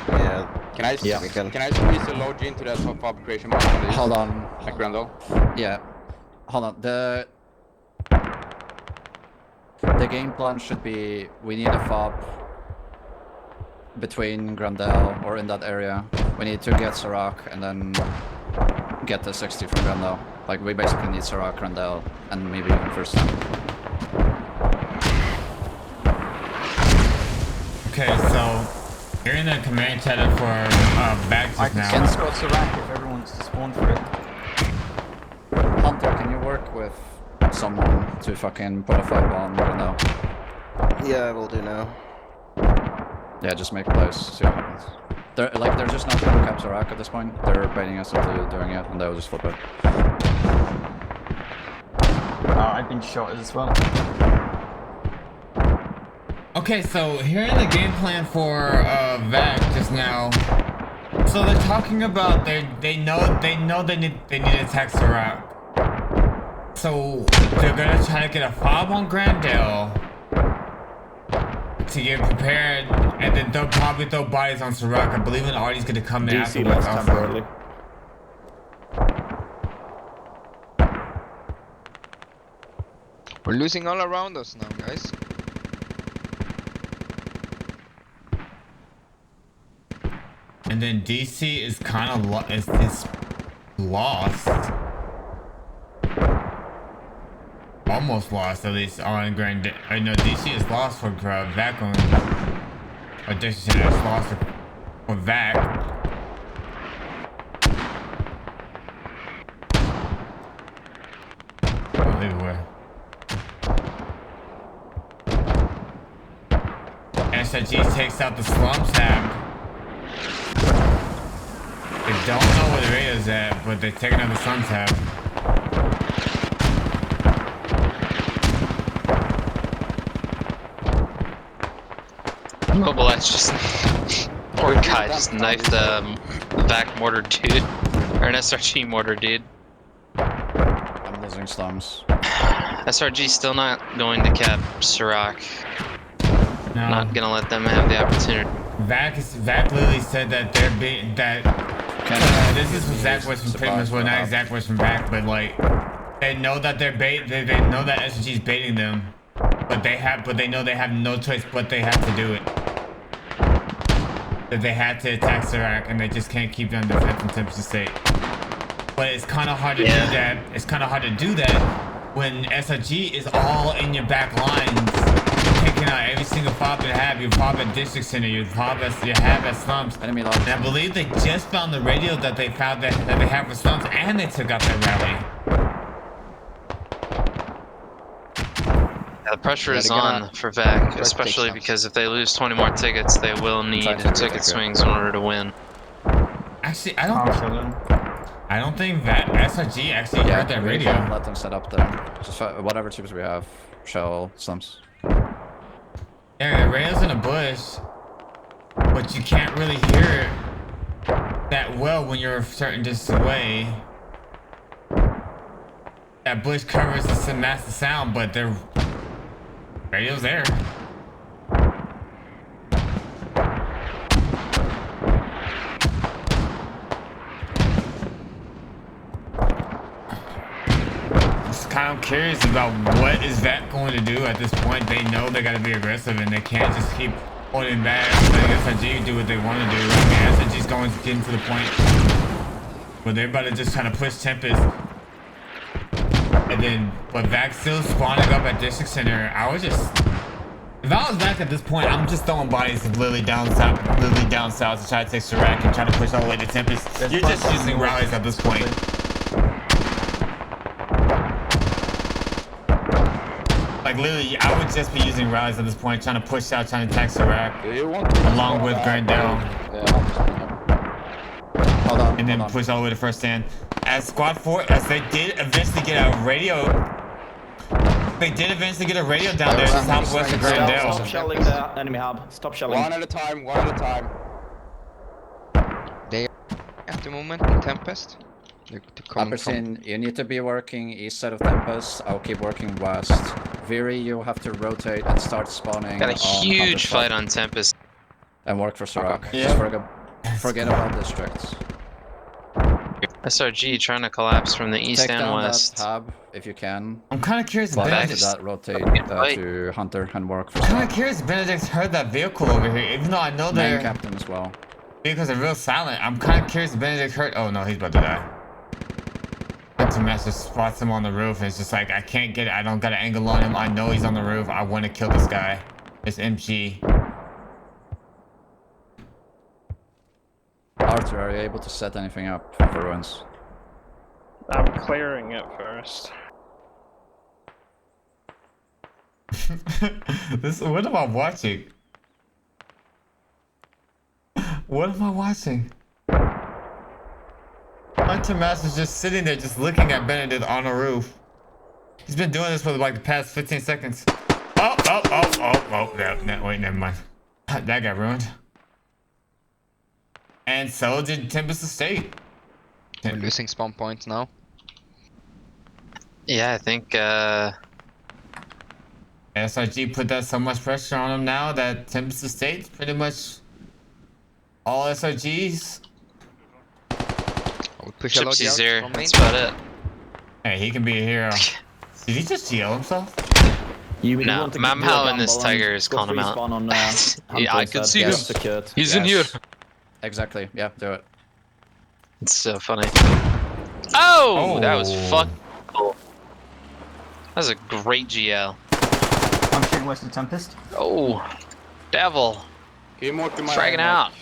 Yeah. Can I squeeze a load into that top up creation mark? Hold on. Like Grendel? Yeah. Hold on. The game plan should be we need a fob between Grendel or in that area. We need to get Serac and then get the 60 from Grendel. Like we basically need Serac, Grendel, and maybe even first time. Okay, so you're in the command channel for VaC I just can now. send Scott Serac if everyone wants to spawn for it. Hunter, can you work with someone to fucking put a fob on Grendel? Yeah, I will do now. Yeah, just make plays, see what happens. They're just not gonna cap Serac at this point. They're baiting us into doing it, and they'll just flip it. I've been shot as well. Okay, so here in the game plan for VaC just now. So they're talking about they know they need to attack Serac. So they're gonna try to get a fob on Grendel to get prepared, and then they'll probably throw bodies on Serac. I believe an Artie's gonna come in DC afterwards. last temporarily. We're losing all around us now, guys. And then DC is kind of lost. Almost lost, at least on Grand. I know DC is lost for VaC on. Or Dixon is lost for VaC. I'll leave it where. SRG takes out the slum tab. They don't know where the radio's at, but they're taking out the slum tab. Mobile's just poor guy just knifed a VaC mortar dude, or an SRG mortar dude. I'm losing slums. SRG still not going to cap Serac. No. Not gonna let them have the opportunity. VaC literally said that they're this is exact words from pretty much, well, not exact words from VaC, but like they know that they're they know that SRG is baiting them, but they know they have no choice but they have to do it. That they had to attack Serac and they just can't keep them defense in Temperature State. But it's kind of hard to do that. It's kind of hard to do that when SRG is all in your back lines, taking out every single fob you have. Your fob at District Center, your fob at slums. Enemy lost. And I believe they just found the radio that they found that they have for slums, and they took out that rally. Yeah, the pressure is on for VaC, especially because if they lose 20 more tickets, they will need ticket swings in order to win. Actually, I don't think that SRG actually heard that radio. Let them set up there. Just whatever chips we have, shell slums. Yeah, the radio's in a bush, but you can't really hear it that well when you're a certain distance away. That bush covers the massive sound, but the radio's there. Just kind of curious about what is VaC going to do at this point. They know they got to be aggressive and they can't just keep holding back, letting SRG do what they want to do. I mean, SRG's going to get to the point where they're about to just try to push Tempest. And then, but VaC still spawning up at District Center. I would just, if I was VaC at this point, I'm just throwing bodies of Lily down south to try to take Serac and try to push all the way to Tempest. You're just using rallies at this point. Like literally, I would just be using rallies at this point, trying to push out, trying to attack Serac, along with Grandel. Hold on. And then push all the way to first stand. As Squad 4, as they did eventually get a radio. They did eventually get a radio down there to southwest of Grandel. Stop shelling the enemy hub. Stop shelling. One at a time, one at a time. They at the moment in Tempest. Apperson, you need to be working east side of Tempest. I'll keep working west. Viri, you have to rotate and start spawning. Got a huge fight on Tempest. And work for Serac. Yeah. Just forget about districts. SRG trying to collapse from the east Take and down west. that tab if you can. I'm kind of curious. But after Benedict, that, rotate to Hunter and work for I'm kind Serac. of curious. Benedict's heard that vehicle over here, even though I know Main they're captain as well. vehicles are real silent. I'm kind of curious. Benedict heard. Oh no, he's about to die. Master spots him on the roof and it's just like, I can't get it. I don't got an angle on him. I know he's on the roof. I want to kill this guy. It's MG. Arthur, are you able to set anything up for ruins? I'm clearing it first. What am I watching? What am I watching? Hunter Master's just sitting there just looking at Benedict on the roof. He's been doing this for like the past 15 seconds. Oh, wait, never mind. That got ruined. And so did Tempest Estate. We're losing spawn points now. Yeah, I think SRG put that so much pressure on him now that Tempest Estate's pretty much all SRGs. Gypsy's there. That's about it. Hey, he can be a hero. Did he just GL himself? No, Mamhao and this tiger is calling him out. Yeah, I can see him. He's in here. Exactly. Yeah, do it. It's so funny. Oh, that was fucking cool. That was a great GL. I'm shooting west of Tempest. Oh, devil. Can you more to my Fragging out.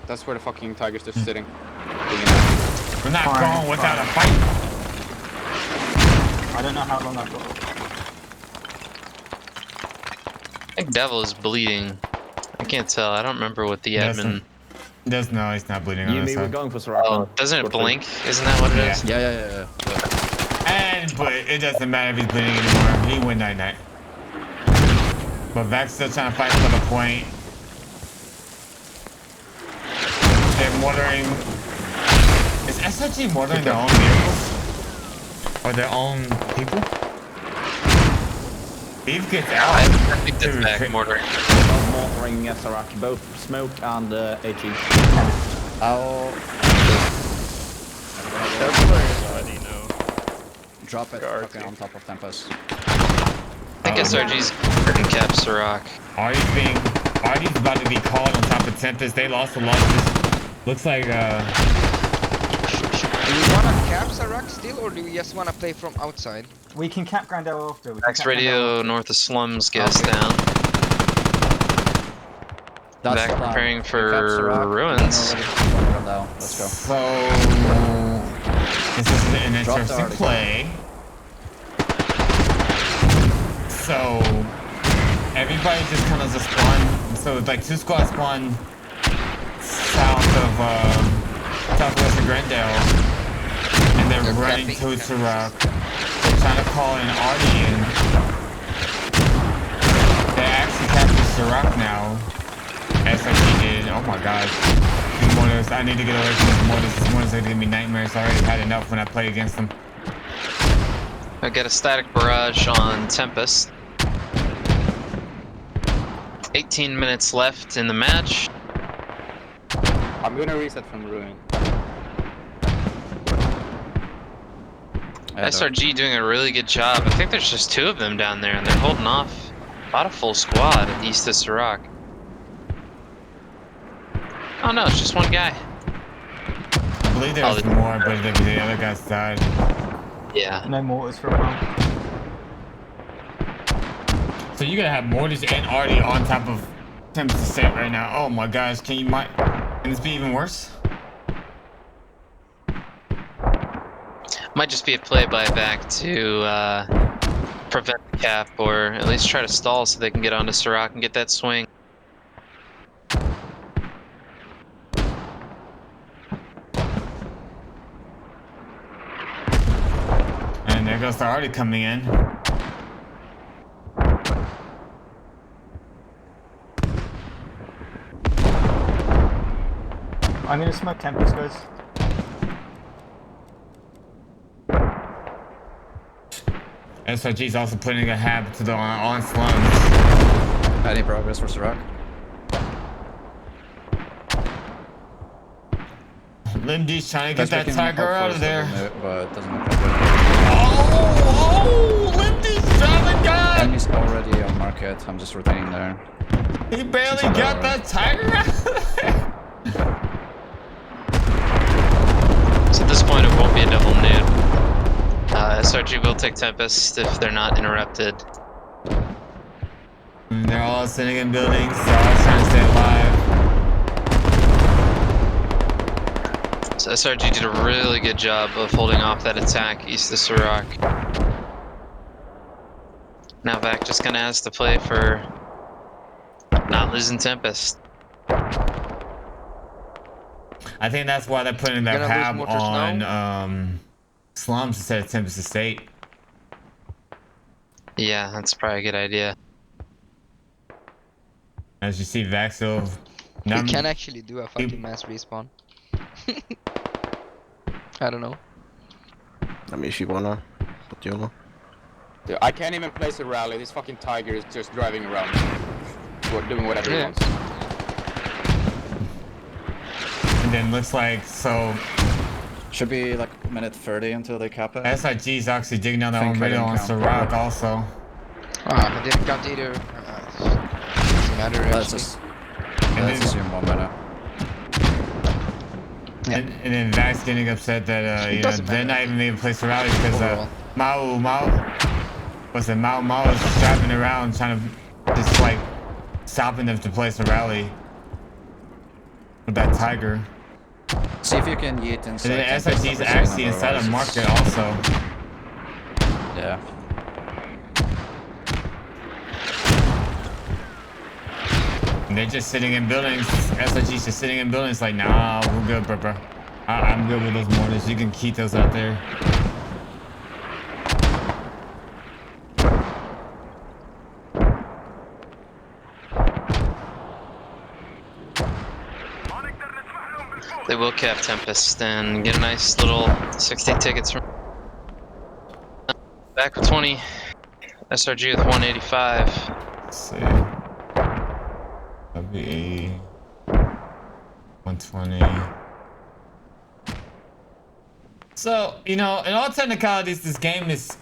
That's where the fucking tiger's just sitting. We're not going without a fight. I don't know how long I've got. I think devil is bleeding. I can't tell. I don't remember what the admin. No, he's not bleeding on You this mean we're side. going for Serac? Oh, doesn't it blink? Isn't that what it is? Yeah. But it doesn't matter if he's bleeding anymore. He win night. But VaC's still trying to fight for the point. They're mortaring. Is SRG mortaring their own vehicles? Or their own people? Beef gets out. I think that's back mortaring. Mortaring Serac, both smoke and AG. I'll already know. drop it fucking on top of Tempest. I think SRG's freaking cap Serac. Artie's about to be called on top of Tempest. They lost a lot of this. Looks like Do we want to cap Serac still, or do we just want to play from outside? We can cap Grandel after. Next radio north of slums gets down. That's Back the plan. preparing We cap for Serac, ruins. Let's go. So this is an interesting play. So everybody just kind of just spawn. So it's like two squads spawn south of southwest of Grandel, and they're running to Serac. They're trying to call an Artie in. They actually captured Serac. Oh my god. These mortars, I need to get away from these mortars. These mortars are gonna give me nightmares. I already had enough when I play against them. I got a static barrage on Tempest. 18 minutes left in the match. I'm gonna reset from Ruin. SRG doing a really good job. I think there's just 2 of them down there, and they're holding off about a full squad at east of Serac. Oh no, it's just 1 guy. I believe there's more, but the other guys died. Yeah. No mortars for a while. So you're gonna have mortars and already on top of Tempest Estate right now. Oh my gosh, can this be even worse? Might just be a play by VaC to prevent the cap, or at least try to stall so they can get onto Serac and get that swing. And there goes the Artie coming in. I'm gonna smoke Tempest, guys. SRG's also putting a hab to the on slums. Any progress for Serac? Limdy's trying to get that tiger out of there. But it doesn't look like it. Oh, Limdy's driving guy! Enemy's already on market. I'm just rotating there. He barely got that tiger out of there. So at this point, it won't be a double nude. SRG will take Tempest if they're not interrupted. And they're all sitting in buildings, so I was trying to stay alive. So SRG did a really good job of holding off that attack east of Serac. Now VaC just kind of has to play for not losing Tempest. I think that's why they're putting that hab on slums instead of Tempest Estate. Yeah, that's probably a good idea. As you see, VaC still... We can actually do a fucking mass respawn. I don't know. I mean, if you wanna, what do you know? Dude, I can't even place a rally. This fucking tiger is just driving around, doing whatever he wants. And then looks like, so... Should be like minute 30 until they cap it. SRG's actually digging down their own radio on Serac also. Ah, I didn't count either. Doesn't matter Let's actually. assume 1 minute. Yeah. And then VaC's getting upset that you know, they're not even able to place a rally because Mao is driving around trying to just like stopping them to place a rally with that tiger. See if you can yeet inside. And then SRG's actually inside a market also. Yeah. And they're just sitting in buildings. SRG's just sitting in buildings like, nah, we're good, bro. I'm good with those mortars. You can keep those out there. They will cap Tempest and get a nice little 60 tickets from VaC with 20, SRG with 185. Let's see. That'd be 80, 120. So, you know, in all technicalities, this game is,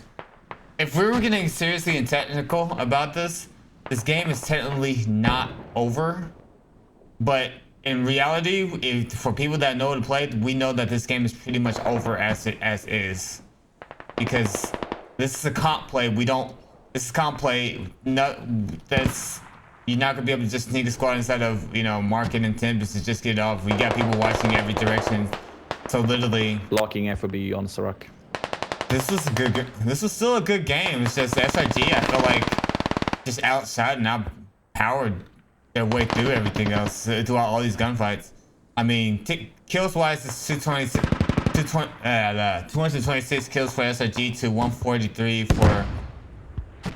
if we were getting seriously and technical about this game is technically not over. But in reality, for people that know to play, we know that this game is pretty much over as is. Because this is a comp play. This is comp play. You're not gonna be able to just sneak a squad instead of, you know, marking intent just to just get it off. We got people watching every direction. So literally blocking FOB on Serac. This was still a good game. It's just SRG, I feel like, just outshot and outpowered their way through everything else throughout all these gunfights. I mean, kills wise, it's 226 kills for SRG to 143 for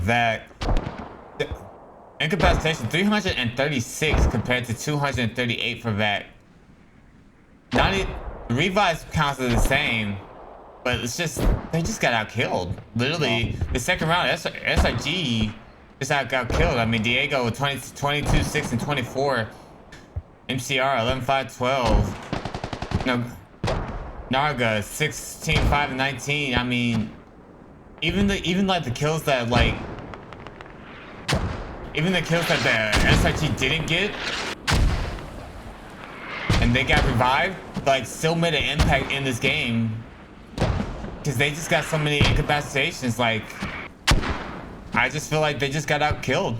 VaC. incapacitation 336 compared to 238 for VaC. Revives counts are the same, but it's just they just got out killed. Literally, the second round, SRG just got killed. I mean, Diego with 22, 6, and 24. MCR 11, 5, 12. No, Narga 16, 5, and 19. I mean, even like the kills that the SRG didn't get, and they got revived, like still made an impact in this game because they just got so many incapacitations. Like, I just feel like they just got out killed.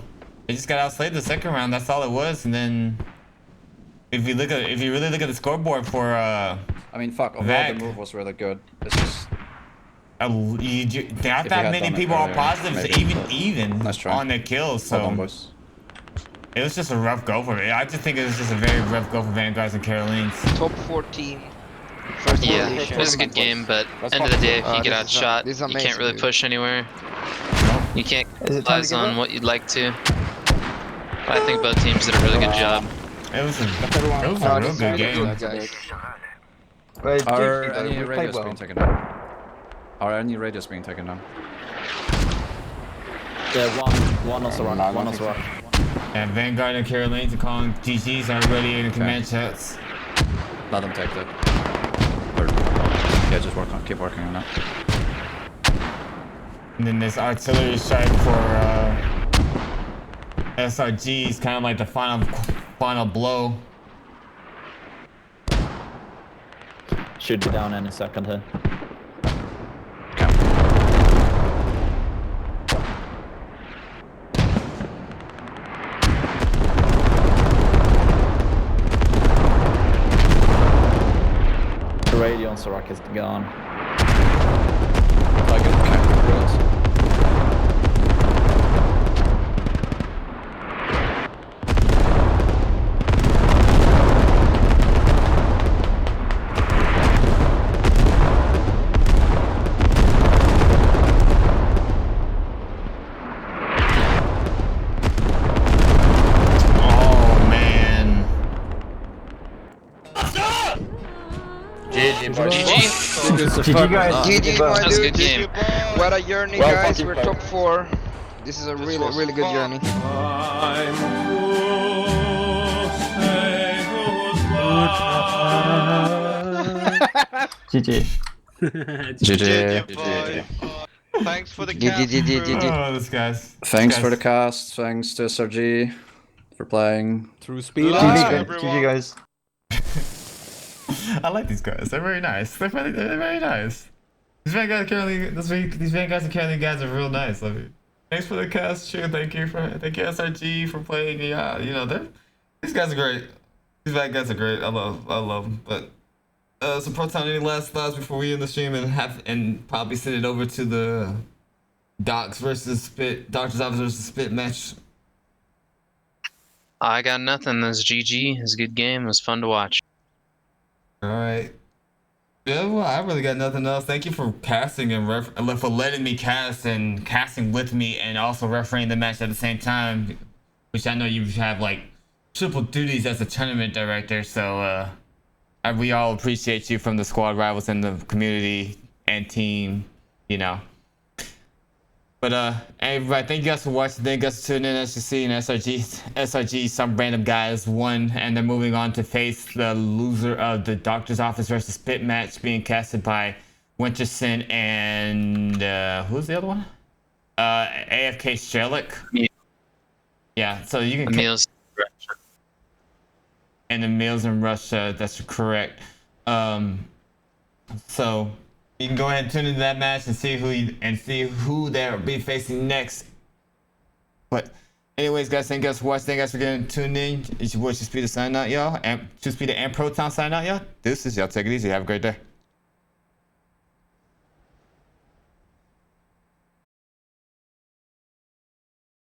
They just got outslayed the second round. That's all it was. And then if you really look at the scoreboard for I mean, fuck, although the move was really good, it's just there aren't that many people are positives even on their kills. So it was just a rough go for it. I just think it was just a very rough go for Vanguards and Caroleans. Top 14. First it was a good game, but end of the day, if you get outshot, you can't really push anywhere. You can't capitalize on what you'd like to. But I think both teams did a really good job. It was a real good game. Are any radios being taken down? Are any radios being taken down? Yeah, one also run. One also run. And Vanguard and Caroleans are calling GGs already in the command chats. Let them take that. Or, yeah, just keep working on that. And then this artillery strike for SRG is kind of like the final blow. Should be down any second here. The radio on Sarak is gone. GG guys. GG my dude. What a journey, guys. We're top 4. This is a really good journey. GG. GG. Thanks for the cast. Oh, this guys. Thanks for the cast. Thanks to SRG for playing. Through speed. GG guys. I like these guys. They're very nice. They're very nice. These Vanguard and Carolean guys are real nice. Love you. Thanks for the cast, too. Thank you SRG for playing. Yeah, you know, these guys are great. These Vanguards are great. I love them. But so Proton, any last thoughts before we end the stream and probably send it over to the Doctors versus Spit match? I got nothing. This is GG. It was a good game. It was fun to watch. All right. Yeah, well, I really got nothing else. Thank you for casting and for letting me cast and casting with me and also refereeing the match at the same time, which I know you have like triple duties as a tournament director. So we all appreciate you from the squad rivals and the community and team, you know. But everybody, thank you guys for watching. Thank you guys for tuning in. As you see, in SRG, some random guys won, and they're moving on to face the loser of the Doctor's Office versus Spit match, being casted by Winterson and who's the other one? AFK Strelick. Yeah, so you can. Meals. And the Meals in Russia. That's correct. So you can go ahead and tune into that match and see who they'll be facing next. But anyways, guys, thank you guys for watching. Thank you guys for getting tuned in. It's your boy Speeder signing out, y'all. And Speeder and Proton signing out, y'all. This is y'all. Take it easy. Have a great day.